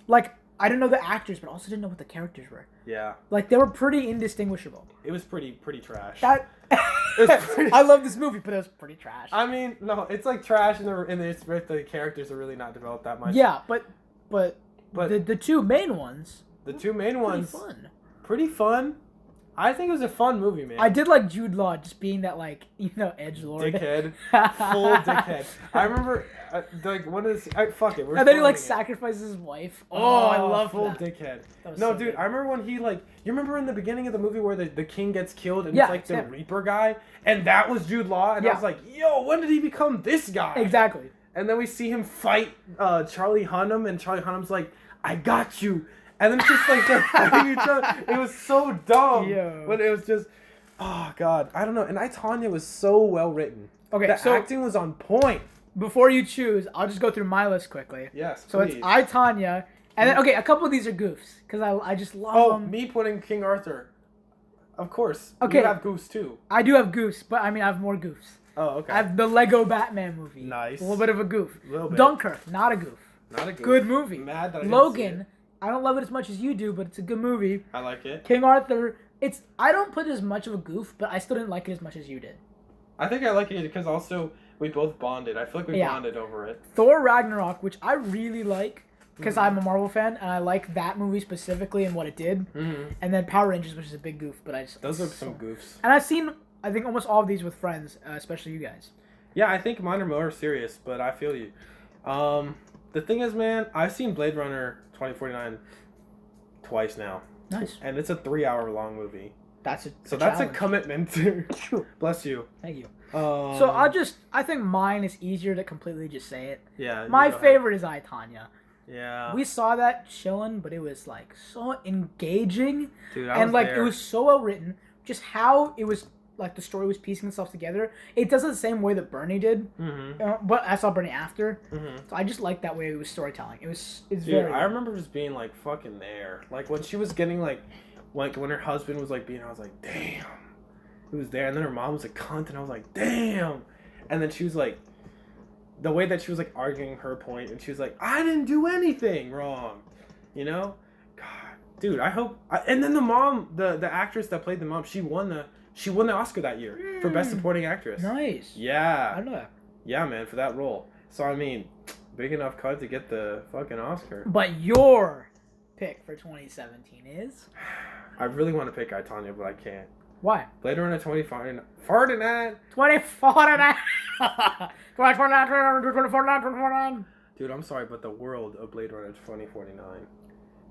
Like I didn't know the actors, but also didn't know what the characters were. Yeah. Like they were pretty indistinguishable. It was pretty trash. I love this movie, but it was pretty trash. I mean, no, it's like trash, and the characters are really not developed that much. Yeah, but the two main ones. The two main ones. Pretty fun. I think it was a fun movie, man. I did like Jude Law just being that like edgelord. Dickhead, full dickhead. I remember like one of the fuck it. And then he like sacrifices his wife. Oh, I love full that. dickhead. That was No, so dude, good. I remember when he like. You remember in the beginning of the movie where the king gets killed and Yeah, it's like the yeah. Reaper guy, and that was Jude Law, and I Yeah. was like, yo, when did he become this guy? Exactly. And then we see him fight Charlie Hunnam, and Charlie Hunnam's like, I got you. And then it's just like they're fighting each other. It was so dumb. Yo. But it was just, oh, God. I don't know. And Tanya was so well written. Okay, the so acting was on point. before you choose, I'll just go through my list quickly. Yes, So please. it's I, Tanya, and then, okay, a couple of these are goofs, because I just love Oh, them. me putting King Arthur. Of course. Okay. You have goofs, too. I do have goofs, but I mean, I have more goofs. Oh, okay. I have the Lego Batman movie. Nice. A little bit of a goof. Little bit. Dunkirk, not a goof. Not a goof. Good movie. Mad that I didn't Logan, see it. I don't love it as much as you do, but it's a good movie. I like it. King Arthur, I don't put it as much of a goof, but I still didn't like it as much as you did. I think I like it because also we both bonded. I feel like we bonded over it. Thor Ragnarok, which I really like, because I'm a Marvel fan, and I like that movie specifically and what it did. Mm-hmm. And then Power Rangers, which is a big goof, but Those are some goofs. And I've seen, I think, almost all of these with friends, especially you guys. Yeah, I think mine are more serious, but I feel you. The thing is, man, I've seen Blade Runner 2049 twice now. Nice. And it's a 3-hour-long movie. That's a That's a challenge. commitment. Bless you. Thank you. So So I think mine is easier to completely just say it. Yeah. My you go favorite is I, Tanya. ahead. Yeah. We saw that chilling, but it was like so engaging, Dude, and like it was so well written. Just how it was like the story was piecing itself together. It does it the same way that Bernie did, but I saw Bernie after. So I just like that way it was storytelling. It's Dude, very. I remember just being like fucking there. Like when she was getting like when her husband was like being, I was like, damn. It was there, and then her mom was a cunt, and I was like, damn. And then she was like, the way that she was like arguing her point, and she was like, I didn't do anything wrong, you know? God, dude, I hope. And then the mom, the actress that played the mom, she won the Oscar that year for Best Supporting Actress. Nice. Yeah. I don't know that. Yeah, man, for that role. So I mean, big enough cut to get the fucking Oscar. But your pick for 2017 is? I really want to pick I, Tanya, but I can't. Why? Later on at 25, Ferdinand. 2049. 2049. Dude, I'm sorry, but the world of Blade Runner 2049,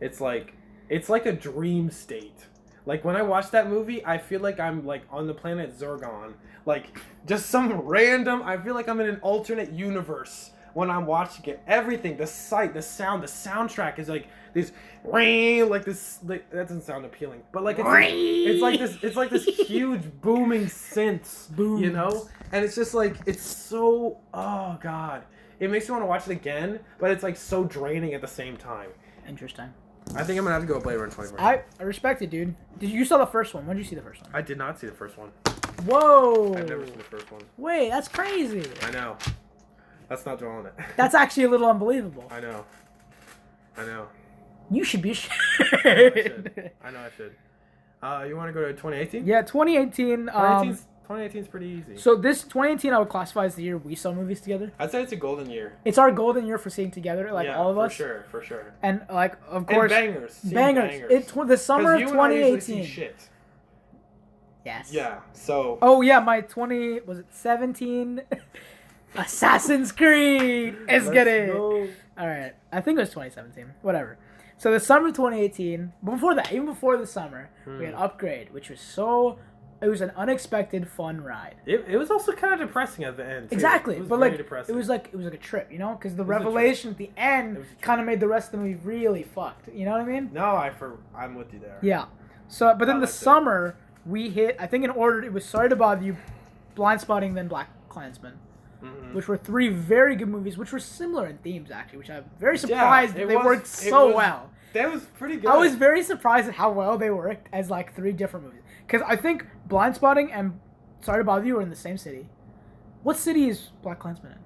it's like a dream state. Like when I watch that movie, I feel like I'm like on the planet Zergon, like just some random. I feel like I'm in an alternate universe when I'm watching it. Everything, the sight, the sound, the soundtrack is like this, like this. Like, that doesn't sound appealing, but like it's like this huge booming synth, Boom. you know, and it's just like it's so. Oh God. It makes me want to watch it again, but it's like so draining at the same time. Interesting. I think I'm gonna have to go with Blade Runner 2049. I respect it, dude. You saw the first one? When did you see the first one? I did not see the first one. Whoa. I've never seen the first one. Wait, that's crazy. I know. That's not drawing it. That's actually a little unbelievable. I know. You should be ashamed. I know I should. You want to go to 2018? Yeah, 2018. 2018 is pretty easy. So this 2018 I would classify as the year we saw movies together. I'd say it's a golden year. It's our golden year for seeing together, like all of us. For sure. And like, of course, And bangers. Seeing bangers. It's the summer of 'Cause you and I usually 2018. see shit. Yes. Yeah. So. Oh yeah, my 20 was it 17. Assassin's Creed. Let's get it. Go. All right. I think it was 2017. Whatever. So the summer of 2018, before that, even before the summer, we had Upgrade, which was it was an unexpected fun ride. It was also kind of depressing at the end, too. Exactly. It was but very like depressing. it was like a trip, you know? Because the revelation at the end kind of made the rest of the movie really fucked. You know what I mean? No, I'm with you there. Yeah. So, but then the summer, we hit, I think in order, it was Sorry to Bother You, Blind Spotting, then Black Klansman. Which were 3 very good movies, which were similar in themes, actually, which I'm very surprised that they worked so well. That was pretty good. I was very surprised at how well they worked as, like, 3 different movies. Because I think Blind Spotting and Sorry to Bother You were in the same city. What city is Black Klansman in?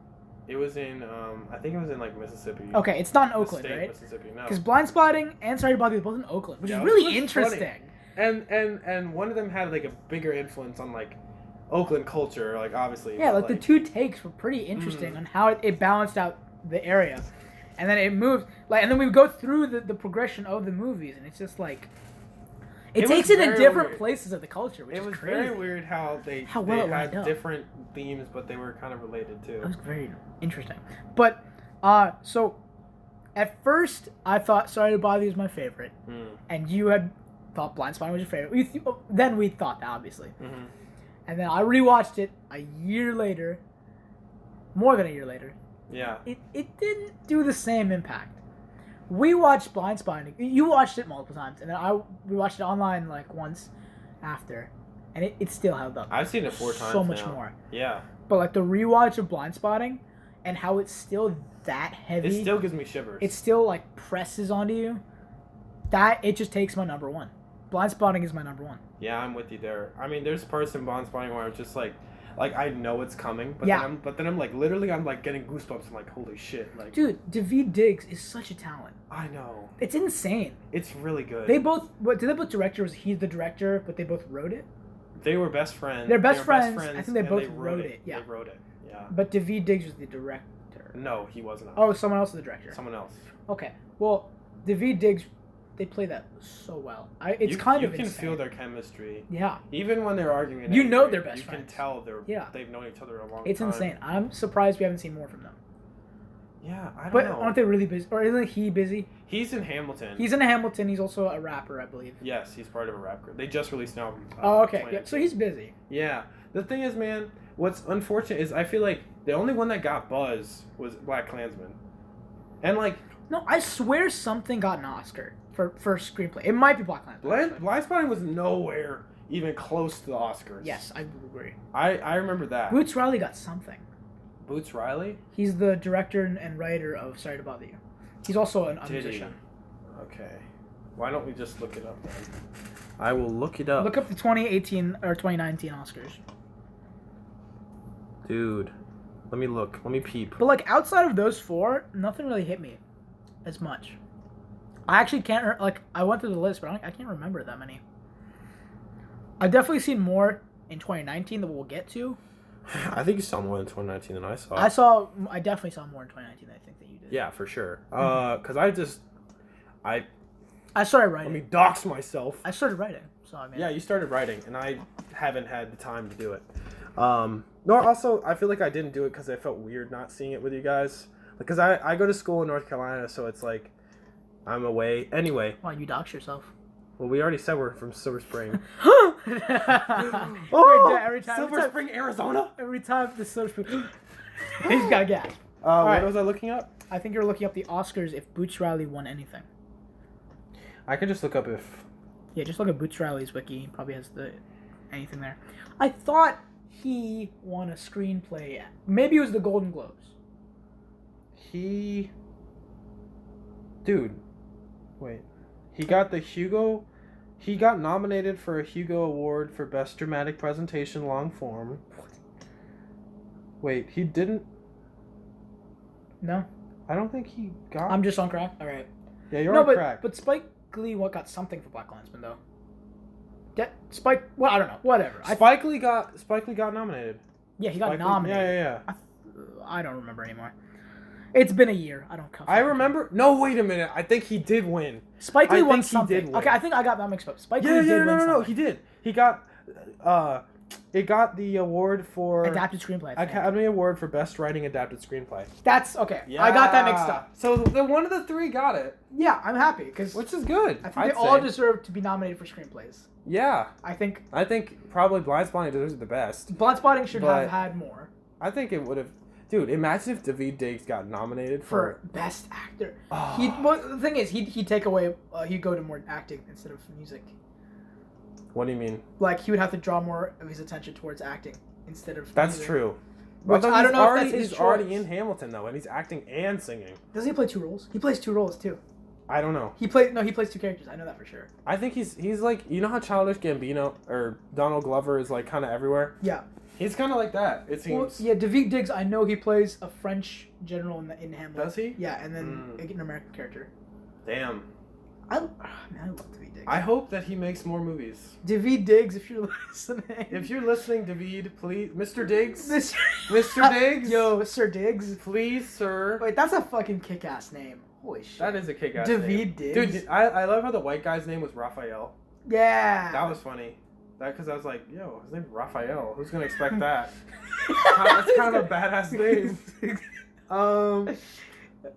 It was in, I think it was in, like, Mississippi. Okay, it's not in Oakland, right? Mississippi, no. Because Blind Spotting and Sorry to Bother You were both in Oakland, which is really interesting. And one of them had, like, a bigger influence on, like, Oakland culture, like, obviously. Yeah, like the 2 takes were pretty interesting on how it balanced out the area. And then it moved, like, and then we go through the progression of the movies, and it's just like, it takes it in different places of the culture, which is crazy. It was very weird how they had different themes, but they were kind of related, too. It was very interesting. But, so, at first, I thought Sorry to Bother You was my favorite, and you had thought Blind Spotting was your favorite. Then we thought that, obviously. And then I rewatched it a year later, more than a year later. Yeah. It didn't do the same impact. We watched Blind Spotting. You watched it multiple times, and then we watched it online like once after, and it still held up. I've seen it 4 times so much now. more. Yeah. But like the rewatch of Blind Spotting, and how it's still that heavy. It still gives me shivers. It still like presses onto you. It just takes my number 1. Blind Spotting is my number 1. Yeah, I'm with you there. I mean, there's parts in Blind Spotting where I'm just like I know it's coming, but then I'm like literally I'm like getting goosebumps. I'm like, holy shit! Like, dude, Daveed Diggs is such a talent. I know. It's insane. It's really good. They both director? Was he the director, but they both wrote it? They were best friends. They're best friends. I think they both wrote it. Yeah. They wrote it. Yeah. But Daveed Diggs was the director. No, he wasn't. Oh, someone else is the director. Someone else. Okay. Well, Daveed Diggs, they play that so well. It's kind of insane. You can feel their chemistry. Yeah. Even when they're arguing. They're best friends. You can tell they've known each other a long time. It's insane. I'm surprised we haven't seen more from them. Yeah, I don't know. But aren't they really busy? Or isn't he busy? He's in Hamilton. He's in Hamilton. He's also a rapper, I believe. Yes, he's part of a rap group. They just released an album. Oh, okay. Yeah, so he's busy. Yeah. The thing is, man, what's unfortunate is I feel like the only one that got buzz was Black Klansman. And, like... No, I swear something got an Oscar for screenplay. It might be Black Klansman. Blind Spotting was nowhere even close to the Oscars. Yes, I agree. I remember that. Boots Riley got something. Boots Riley? He's the director and writer of Sorry to Bother You. He's also a musician. Okay. Why don't we just look it up then? I will look it up. Look up the 2018 or 2019 Oscars. Dude, let me look. Let me peep. But like outside of those 4, nothing really hit me as much. I actually can't I went through the list, but I can't remember that many. I've definitely seen more in 2019 that we'll get to. I think you saw more in 2019 than I saw. I definitely saw more in 2019 than I think that you did. Yeah, for sure. Because I started writing. Let me dox myself. I started writing. So I mean. Yeah, you started writing, and I haven't had the time to do it. No, also, I feel like I didn't do it because I felt weird not seeing it with you guys. Because I go to school in North Carolina, so it's like I'm away. Anyway. Why, you dox yourself? Well, we already said we're from Silver Spring. every time, Silver Spring, Arizona? Every time the Silver Spring... He's got gas. What was I looking up? I think you're looking up the Oscars if Boots Riley won anything. I could just look up if... Yeah, just look at Boots Riley's wiki. He probably has anything there. I thought he won a screenplay. Maybe it was the Golden Globes. Dude. Wait. He got the Hugo... He got nominated for a Hugo Award for Best Dramatic Presentation Long Form. Wait, he didn't... No. I don't think he got... I'm just on crack? Alright. Yeah, you're on crack. But Spike Lee got something for Black Klansman, though. Well, I don't know. Whatever. Spike Lee got nominated. Yeah, he got nominated. Yeah. I don't remember anymore. It's been a year. I don't. I remember. No, wait a minute. I think he did win. Spike Lee won something. Okay, I think I got that mixed up. Spike Lee did win something. No, he did. He got It got the award for Adapted screenplay. I think. Academy Award for Best Writing Adapted Screenplay. That's okay. Yeah. I got that mixed up. So the one of the three got it. Yeah, I'm happy because which is good. I think they all deserve to be nominated for screenplays. Yeah. I think probably Blind Spotting deserves the best. Blind Spotting should have had more. I think it would have. Dude, imagine if Daveed Diggs got nominated for Best Actor. Oh. The thing is, he'd take away. He'd go to more acting instead of music. What do you mean? Like he would have to draw more of his attention towards acting instead of. That's music. true. Which I don't know if that's his He's choice. already in Hamilton though, and he's acting and singing. Doesn't he play 2 roles? He plays 2 roles too. I don't know. He plays 2 characters. I know that for sure. I think he's like, you know how Childish Gambino or Donald Glover is like kind of everywhere. Yeah. He's kind of like that. It seems. Well, yeah, Daveed Diggs. I know he plays a French general in Hamilton. Does he? Yeah, and then an American character. Damn. I love Daveed Diggs. I hope that he makes more movies. Daveed Diggs, if you're listening. If you're listening, Daveed, please, Mr. Diggs. Mr. Diggs. Yo, Sir Diggs. Please, sir. Wait, that's a fucking kick-ass name. Holy shit. That is a kick-ass name. Daveed Diggs. Dude, I love how the white guy's name was Raphael. Yeah. That was funny. Because I was like, yo, his name's Raphael. Who's going to expect that? That's kind of a badass name.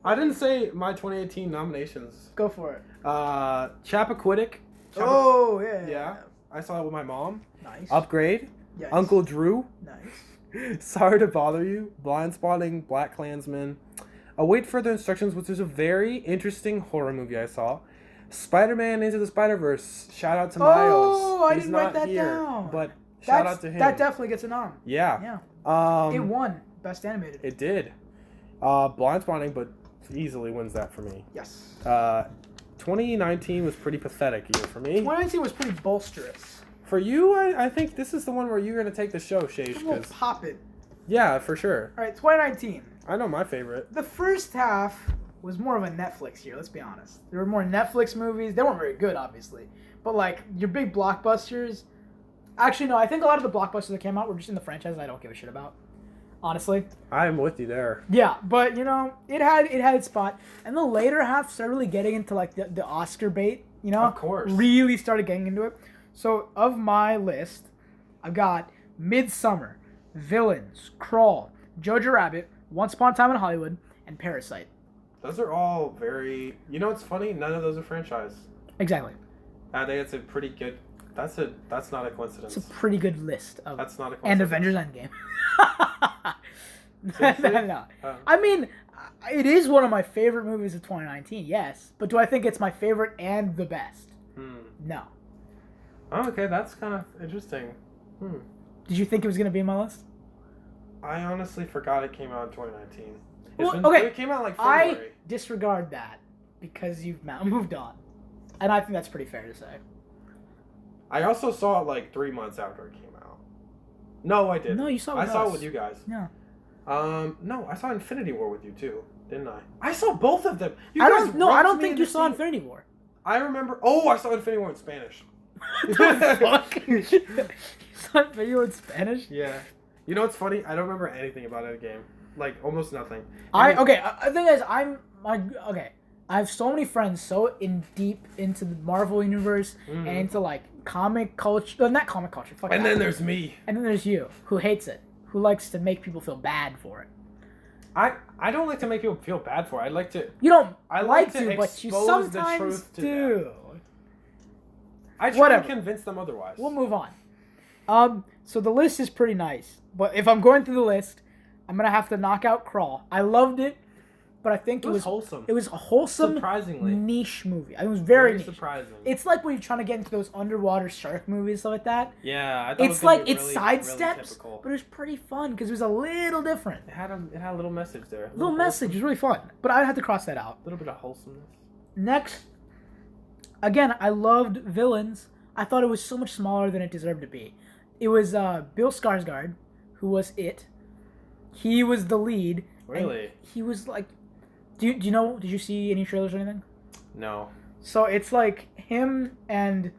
I didn't say my 2018 nominations. Go for it. Chappaquiddick. Oh, yeah. Yeah. I saw it with my mom. Nice. Upgrade. Yes. Uncle Drew. Nice. Sorry to Bother You. Blind Spotting. Black Klansman. Await Further Instructions, which is a very interesting horror movie I saw. Spider-Man Into the Spider-Verse. Shout out to Miles. Oh, I He's didn't write not that here, down. But shout out to him. That definitely gets a nom. Yeah. Yeah. It won Best Animated. It did. Blind Spotting, but easily wins that for me. Yes. 2019 was pretty pathetic year for me. 2019 was pretty bolsterous. For you, I think this is the one where you're going to take the show, Shaish. We'll pop it. Yeah, for sure. All right, 2019. I know my favorite. The first half was more of a Netflix year, let's be honest. There were more Netflix movies. They weren't very good, obviously. But, like, your big blockbusters... Actually, no, I think a lot of the blockbusters that came out were just in the franchises I don't give a shit about. Honestly. I'm with you there. Yeah, but, you know, it had its spot. And the later half started really getting into, like, the Oscar bait, you know? Of course. Really started getting into it. So, of my list, I've got Midsummer, Villains, Crawl, Jojo Rabbit, Once Upon a Time in Hollywood, and Parasite. Those are all very... You know what's funny? None of those are franchise. Exactly. I think it's a pretty good... That's not a coincidence. It's a pretty good list. That's not a coincidence. And Avengers Endgame. No. Oh. I mean, it is one of my favorite movies of 2019, yes. But do I think it's my favorite and the best? No. Oh, okay, that's kind of interesting. Did you think it was going to be in my list? I honestly forgot it came out in 2019. Okay. It came out like February. I disregard that because you've moved on. And I think that's pretty fair to say. I also saw it like 3 months after it came out. No, I didn't. No, you saw it with I saw us. it with you guys. Yeah. No, I saw Infinity War with you too, didn't I? I saw both of them. I don't think you saw Infinity War. I remember. Oh, I saw Infinity War in Spanish. What the fuck? You saw Infinity War in Spanish? Yeah. You know what's funny? I don't remember anything about that game. Like almost nothing. The thing is, I have so many friends so deep into the Marvel universe and into like comic culture. Not comic culture. Fuck and that. then there's me. And then there's you, who hates it, who likes to make people feel bad for it. I don't like to make people feel bad for it. I like to. You don't I like to to, but you expose the sometimes truth to do. them. I try to convince them otherwise. We'll move on. So the list is pretty nice, but if I'm going through the list, I'm gonna have to knock out Crawl. I loved it, but I think it was wholesome. It was a wholesome, surprisingly niche movie. It was very niche. surprising. It's like when you're trying to get into those underwater shark movies, stuff like that. Yeah, I thought It's like it sidesteps, but it was pretty fun because it was a little different. It had a little message there. A little message. It was really fun, but I'd have to cross that out. A little bit of wholesomeness. Next, again, I loved Villains. I thought it was so much smaller than it deserved to be. It was Bill Skarsgård, who was it. He was the lead. Really? He was like, do you know? Did you see any trailers or anything? No. So it's like him and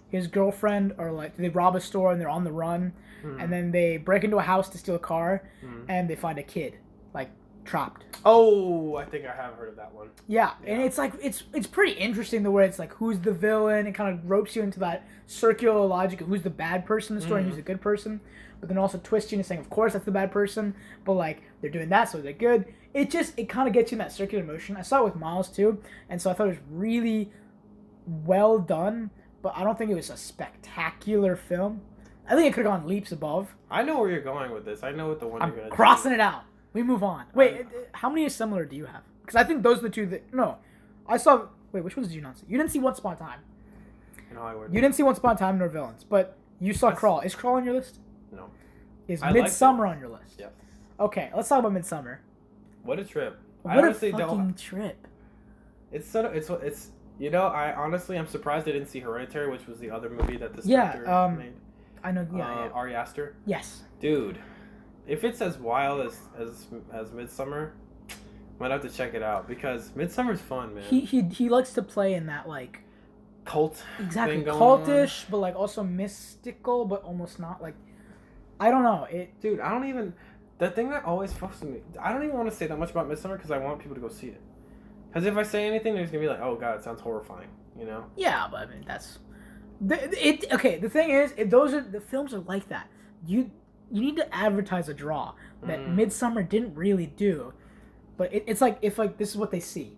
his girlfriend are like, they rob a store and they're on the run, and then they break into a house to steal a car, and they find a kid like trapped. Oh, I think I have heard of that one. Yeah, and it's like it's pretty interesting the way it's like who's the villain. It kind of ropes you into that circular logic of who's the bad person in the story and who's the good person. but then also twisting and saying, of course that's the bad person, but like they're doing that, so they're good. It kind of gets you in that circular motion. I saw it with Miles too, and so I thought it was really well done, but I don't think it was a spectacular film. I think it could have gone leaps above. I know where you're going with this. I know what the one you're going to crossing it out. We move on. Wait, how many similar do you have? Because I think those are the two that... No. I saw... Wait, which ones did you not see? You didn't see Once Upon a Time. No, I wouldn't. You didn't see Once Upon a Time nor Villains, but you saw Crawl. Is Crawl on your list? No. Is Midsummer on your list? Yes. Okay, let's talk about Midsummer. What a trip. What a fucking trip. It's you know, I'm surprised I didn't see Hereditary, which was the other movie that this director made. I know, yeah. Ari Aster? Yes. Dude, if it's as wild as Midsummer, might have to check it out, because Midsummer's fun, man. He likes to play in that, like... cult Exactly, cultish, but, like, also mystical, but almost not, like... I don't know, Dude, I don't even... The thing that always fucks with me... I don't even want to say that much about Midsummer, because I want people to go see it. Because if I say anything, they're just going to be like, oh, God, it sounds horrifying, you know? Yeah, but, I mean, that's... Okay, the thing is, the films are like that. You need to advertise a draw that Midsummer didn't really do, but it's like if this is what they see.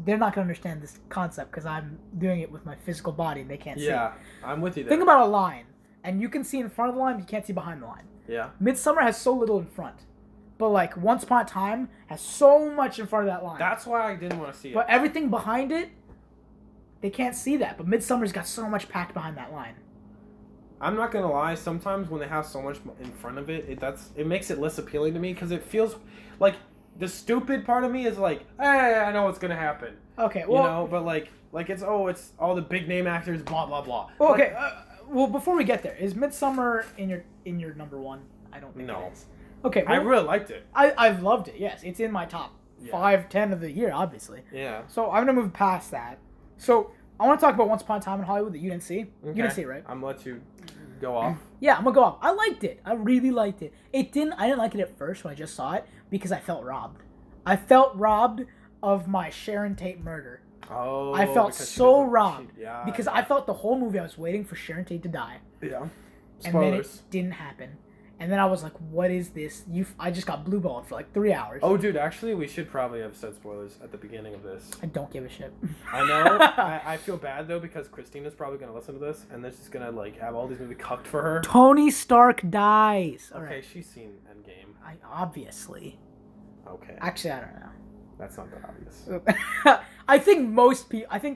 They're not gonna understand this concept because I'm doing it with my physical body and they can't see. Yeah, I'm with you there. Think about a line, and you can see in front of the line, but you can't see behind the line. Yeah. Midsummer has so little in front, but like Once Upon a Time has so much in front of that line. That's why I didn't want to see it. But everything behind it. They can't see that, but Midsummer's got so much packed behind that line. I'm not gonna lie. Sometimes when they have so much in front of it, it makes it less appealing to me because it feels like the stupid part of me is like, hey, I know what's gonna happen. Okay, well, you know, but like it's all the big name actors, blah blah blah. Well, okay, well before we get there, is Midsummer in your number one? I don't think it is. Okay, well, I really liked it. I've loved it. Yes, it's in my top 5, 10 of the year, obviously. Yeah. So I'm gonna move past that. So, I want to talk about Once Upon a Time in Hollywood that you didn't see. Okay. You didn't see it, right? I'm going to let you go off. Yeah, I'm going to go off. I liked it. I really liked it. I didn't like it at first when I just saw it because I felt robbed. I felt robbed of my Sharon Tate murder. Oh. I felt so robbed. Because I felt the whole movie I was waiting for Sharon Tate to die. Yeah. Spoilers. And then it didn't happen. And then I was like, what is this? I just got blue-balled for like 3 hours. Oh, dude, actually, we should probably have said spoilers at the beginning of this. I don't give a shit. I know. I feel bad, though, because Christina's probably going to listen to this, and they're just going to, like, have all these movies cucked for her. Tony Stark dies. All okay, right. She's seen Endgame. Obviously. Okay. Actually, I don't know. That's not that obvious. I think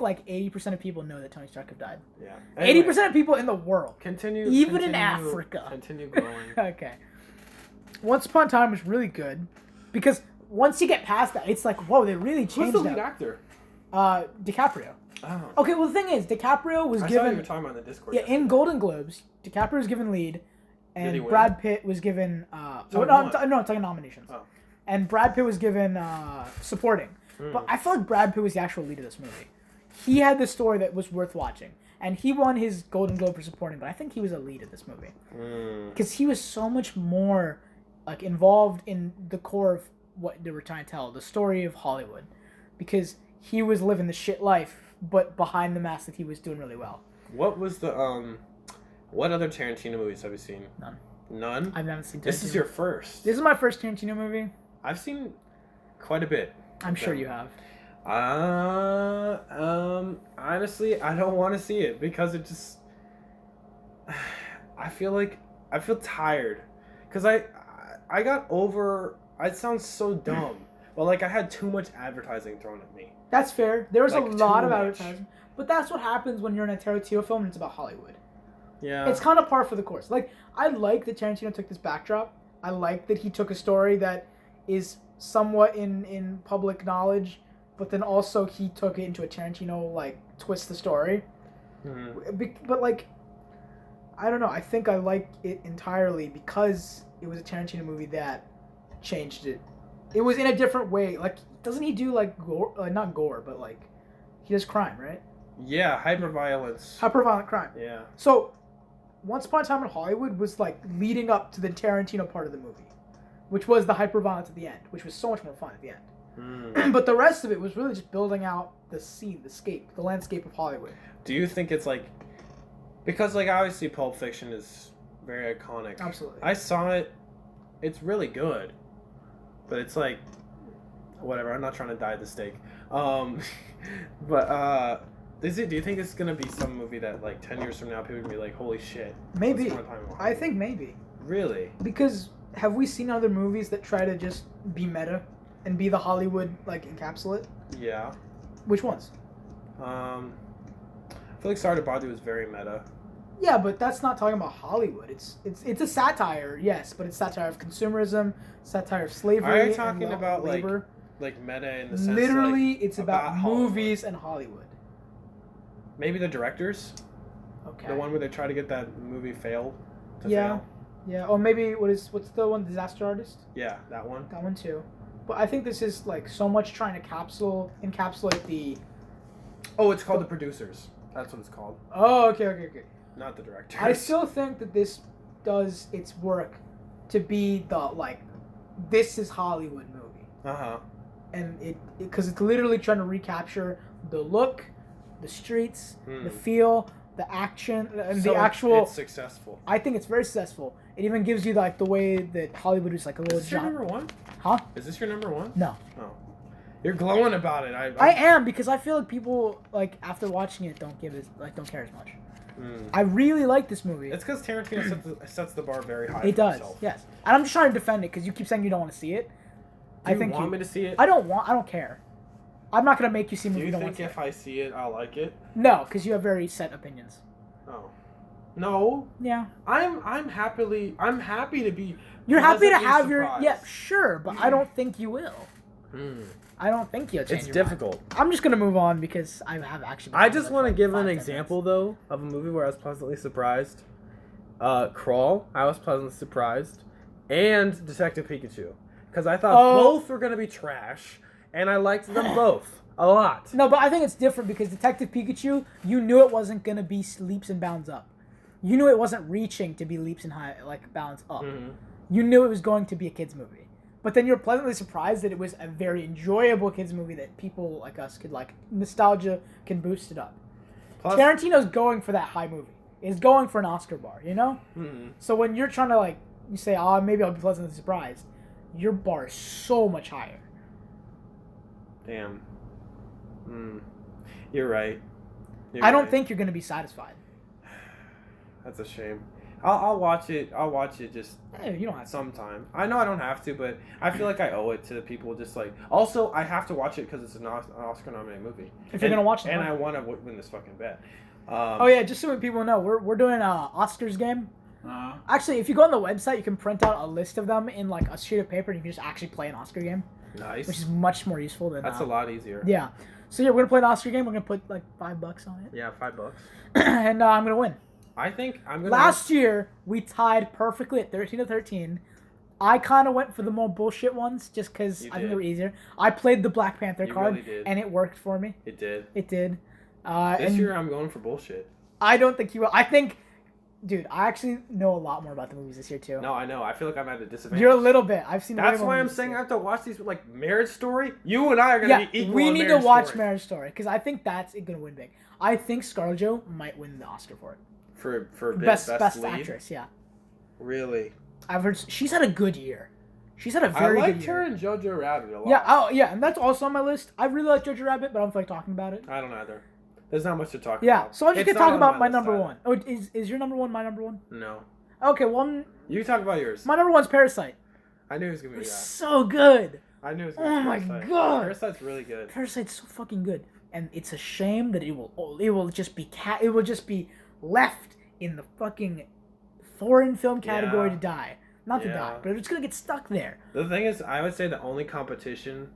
like 80% of people know that Tony Stark have died. Yeah. Anyway, 80% of people in the world. Even in Africa. Continue going. Okay. Once Upon a Time was really good because once you get past that, it's like, whoa, they really changed. Who's the lead actor? DiCaprio. Oh. Okay, well, the thing is, DiCaprio was given... I saw you were talking about in the Discord. Yeah, yesterday. in Golden Globes, DiCaprio was given lead, and Brad Pitt was given... I'm talking nominations. Oh. And Brad Pitt was given supporting. But I feel like Brad Pitt was the actual lead of this movie. He had the story that was worth watching. And he won his Golden Globe for supporting, but I think he was a lead of this movie. Because he was so much more like involved in the core of what they were trying to tell, the story of Hollywood. Because he was living the shit life, but behind the mask that he was doing really well. What was the what other Tarantino movies have you seen? None? I haven't seen Tarantino. This is your first. This is my first Tarantino movie. I've seen quite a bit. I'm sure you have. Honestly, I don't want to see it because it just... I feel tired. Because I got over... It sounds so dumb. But, like, I had too much advertising thrown at me. That's fair. There was like, a lot of advertising. But that's what happens when you're in a Tarantino film and it's about Hollywood. Yeah. It's kind of par for the course. Like, I like that Tarantino took this backdrop. I like that he took a story that is somewhat in public knowledge, but then also he took it into a Tarantino, like, twist the story. But, like, I don't know. I think I like it entirely because it was a Tarantino movie that changed it. It was in a different way. Like, doesn't he do, like, gore? Not gore, but, like, he does crime, right? Yeah, hyper-violence. Hyper-violent crime. Yeah. So, Once Upon a Time in Hollywood was, like, leading up to the Tarantino part of the movie, which was the hyper-violence at the end, which was so much more fun at the end. But the rest of it was really just building out the scene, the landscape of Hollywood. Do you think it's, like... Because, like, obviously Pulp Fiction is Very iconic. Absolutely. I saw it. It's really good, but it's like, whatever. I'm not trying to die at the stake. But is it? Do you think it's gonna be some movie that like 10 years from now people are gonna be like, holy shit? Maybe. I think maybe. Really? Because have we seen other movies that try to just be meta and be the Hollywood like encapsulate? Yeah. Which ones? I feel like Sorry to Bother You was very meta. Yeah, but that's not talking about Hollywood. It's a satire, yes, but it's satire of consumerism, satire of slavery. Are you talking about labor? like meta in the sense literally like, it's about movies and Hollywood. Maybe the directors? Okay. The one where they try to get that movie fail to yeah. fail? Yeah. Or maybe what's the one, Disaster Artist? Yeah, that one. That one too. But I think this is like so much trying to encapsulate the... Oh, it's called The Producers. That's what it's called. Oh, okay. Not the directors. I still think that this does its work to be the, like, this is Hollywood movie. Uh-huh. And because it's literally trying to recapture the look, the streets, the feel, the action, and so the actual... it's successful. I think it's very successful. It even gives you, like, the way that Hollywood is, like, a little... Is this your number one? Huh? Is this your number one? No. Oh. You're glowing about it. I am, because I feel like people, like, after watching it, don't care as much. I really like this movie. It's because Tarantino sets the bar very high. It does, yes. And I'm just trying to defend it because you keep saying you don't want to see it. Do you want me to see it? I don't care. I'm not gonna make you see a movie Do you don't you want to see. think if I see it, I'll like it? No, because you have very set opinions. Oh, no. Yeah. I'm happy to be. You're happy to have surprised. your sure, but I don't think you will. I don't think you'll change. It's your difficult. Mind. I'm just gonna move on because I have actually. I just want to give an example though of a movie where I was pleasantly surprised. Crawl. I was pleasantly surprised, and Detective Pikachu, because I thought both were gonna be trash, and I liked them both a lot. No, but I think it's different because Detective Pikachu, you knew it wasn't gonna be leaps and bounds up. You knew it wasn't reaching to be leaps and bounds up. Mm-hmm. You knew it was going to be a kids movie. But then you're pleasantly surprised that it was a very enjoyable kids movie that people like us could like. Nostalgia can boost it up. Plus, Tarantino's going for that high movie. He's going for an Oscar bar, you know? Mm-hmm. So when you're trying to you say, maybe I'll be pleasantly surprised, your bar is so much higher. Damn. You're right. I don't think you're going to be satisfied. That's a shame. I'll watch it. I'll watch it just you don't have sometime. I know I don't have to, but I feel like I owe it to people. Just like also, I have to watch it because it's an Oscar-nominated movie. If you're gonna watch it, and I want to win this fucking bet. Just so people know, we're doing a Oscars game. Actually, if you go on the website, you can print out a list of them in like a sheet of paper, and you can just actually play an Oscar game. Nice. Which is much more useful than. That's a lot easier. Yeah. So yeah, we're gonna play an Oscar game. We're gonna put like $5 on it. Yeah, $5. And I'm gonna win. I think I'm gonna. Last year we tied perfectly at 13-13. I kind of went for the more bullshit ones just because I think they were easier. I played the Black Panther card, and it worked for me. It did. It did. This year I'm going for bullshit. I don't think you will. I think, dude, I actually know a lot more about the movies this year too. No, I know. I feel like I'm at a disadvantage. You're a little bit. I've seen. That's why I'm saying I have to watch these like Marriage Story. You and I are gonna be equal. We need to watch Marriage Story because I think that's gonna win big. I think ScarJo might win the Oscar for it. For best lead? Actress, yeah. Really? I've heard she's had a good year. She's had a very good year. I liked her in Jojo Rabbit a lot. Yeah, and that's also on my list. I really like Jojo Rabbit, but I don't feel like talking about it. I don't either. There's not much to talk about. Yeah, so I'm just gonna talk about my number one. Oh, is your number one my number one? No. Okay, well, you talk about yours. My number one's Parasite. I knew it was gonna be that. So good. I knew it was gonna be Parasite. Oh my god. Parasite's really good. Parasite's so fucking good, and it's a shame that it will just be left in the fucking foreign film category to die. Not to die, but it's gonna get stuck there. The thing is, I would say the only competition,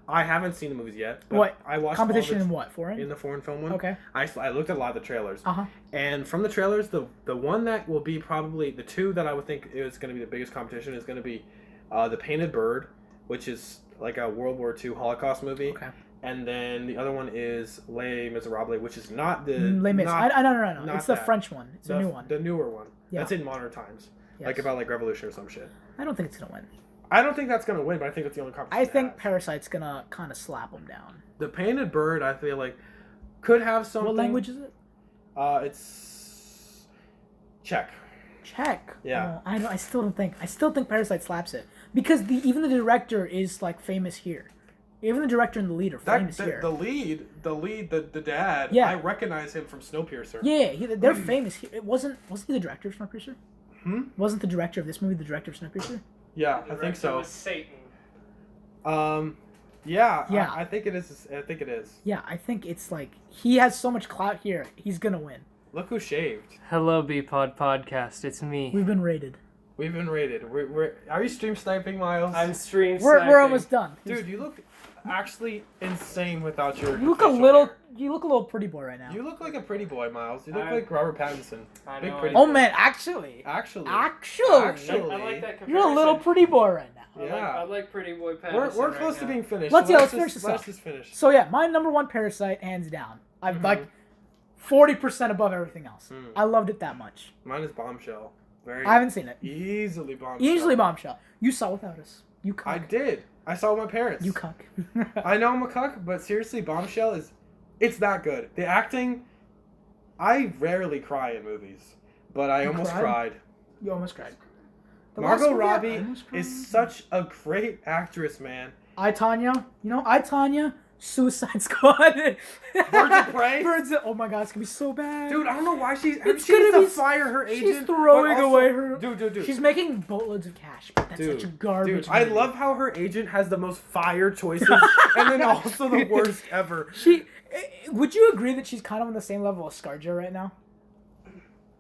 I haven't seen the movies yet. But what? I watched competition in what? Foreign? In the foreign film one. Okay. I looked at a lot of the trailers. Uh-huh. And from the trailers, the one that will be probably the two that I would think is going to be the biggest competition is going to be The Painted Bird, which is like a World War II Holocaust movie. Okay. And then the other one is Les Miserables, which is not the... Les Mis. No. It's the French one. It's a new one. The newer one. Yeah. That's in modern times. Yes. Like about like revolution or some shit. I don't think it's going to win. I don't think that's going to win, but I think it's the only competition. I think Parasite's going to kind of slap them down. The Painted Bird, I feel like, could have something... What language is it? It's... Czech. check. Yeah. I still think Parasite slaps it because even the director is like famous here. Even the director and the lead are famous here. The lead, the dad. Yeah. I recognize him from Snowpiercer. Yeah, they're famous here. Wasn't he the director of Snowpiercer? Wasn't the director of this movie the director of Snowpiercer? Yeah, I think so. Was Satan. Yeah. Yeah. I think it is. I think it is. Yeah, I think it's like he has so much clout here. He's gonna win. Look who shaved. Hello, BPOD Podcast. It's me. We've been rated. We've been rated. Are you stream sniping, Miles? I'm stream We're sniping. almost done. Dude, you look actually insane without your. You look a facial little. hair. You look a little pretty boy right now. You look like a pretty boy, Miles. You look I- like Robert Pattinson. I Big know, pretty. Oh boy. man, actually, Actually. I like that comparison. you're a little pretty boy right now. Yeah. I like Pretty Boy Pattinson. We're right close to now. being finished. Let's so finish this Let's up. just finish. So yeah, my number one Parasite, hands down. I've like 40% above everything else. I loved it that much. Mine is Bombshell. Very. I haven't seen it. Easily Bombshell. Usually Bombshell. You saw without us. You cuck. I did. I saw with my parents. You cuck. I know I'm a cuck, but seriously, Bombshell it's that good. The acting, I rarely cry in movies, but I almost cried. You almost cried. The Margot last movie I Robbie almost cried. is such a great actress, man. I, Tonya, Suicide Squad. Birds of Prey? Oh my god, it's gonna be so bad. Dude, I don't know why she It's needs gonna to be- fire her agent. She's throwing but also- away her. Dude. She's making boatloads of cash, but that's such a garbage. Dude, I movie. love how her agent has the most fire choices and then also the worst ever. Would you agree that she's kind of on the same level as ScarJo right now?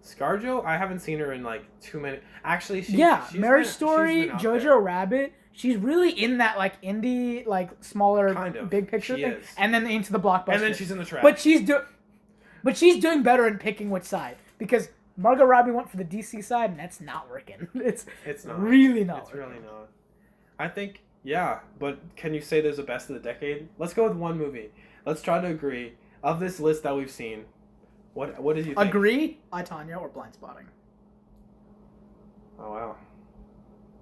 ScarJo, I haven't seen her in like too many. Actually, she's Marriage she's Story, been out Jojo there. Rabbit. She's really in that like indie, like smaller, Kind of. big picture She thing, is. and then into the blockbuster. And then she's in the trap. But she's doing better in picking which side because Margot Robbie went for the DC side, and that's not working. It's not really not. It's really not. I think but can you say there's a best of the decade? Let's go with one movie. Let's try to agree of this list that we've seen. What did you think? Agree, I, Tonya, or Blind Spotting? Oh wow,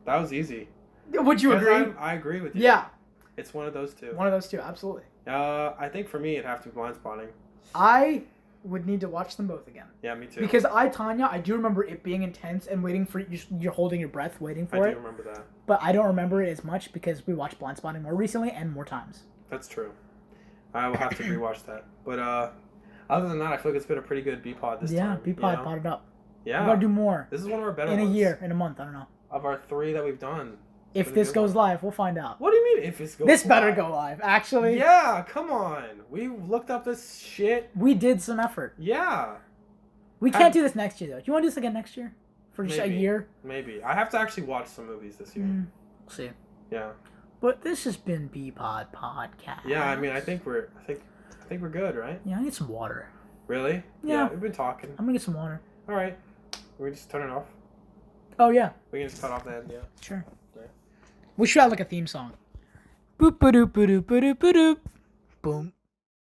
that was easy. Would you agree? I agree with you. Yeah, it's one of those two. one of those two, absolutely. I think for me it'd have to be Blind Spotting. I would need to watch them both again. Yeah, me too. Because I, Tonya, I do remember it being intense and waiting for you're holding your breath, waiting for I it. do remember that. But I don't remember it as much because we watched Blind Spotting more recently and more times. That's true. I will have to rewatch that. But other than that, I feel like it's been a pretty good B-Pod this time. Yeah, B-Pod you know? potted up. Yeah. We gotta do more. This is one of our better in a ones. year, in a month, I don't know. Of our 3 that we've done. If Been a this good goes one. live, we'll find out. What do you mean if this goes This better live? go live, actually. Yeah, come on. We looked up this shit. We did some effort. Yeah. We can't do this next year, though. Do you want to do this again next year? For just Maybe. a year? Maybe. I have to actually watch some movies this year. We'll see. Yeah. But this has been B-Pod Podcast. Yeah, I mean, I think we're good, right? Yeah, I need some water. Really? Yeah. We've been talking. I'm gonna get some water. All right. We can just turn it off. Oh, yeah. We can just cut off the end. Yeah. Sure. Yeah. We should have like a theme song. Boop ba doop ba doop ba doop ba doop. Boom.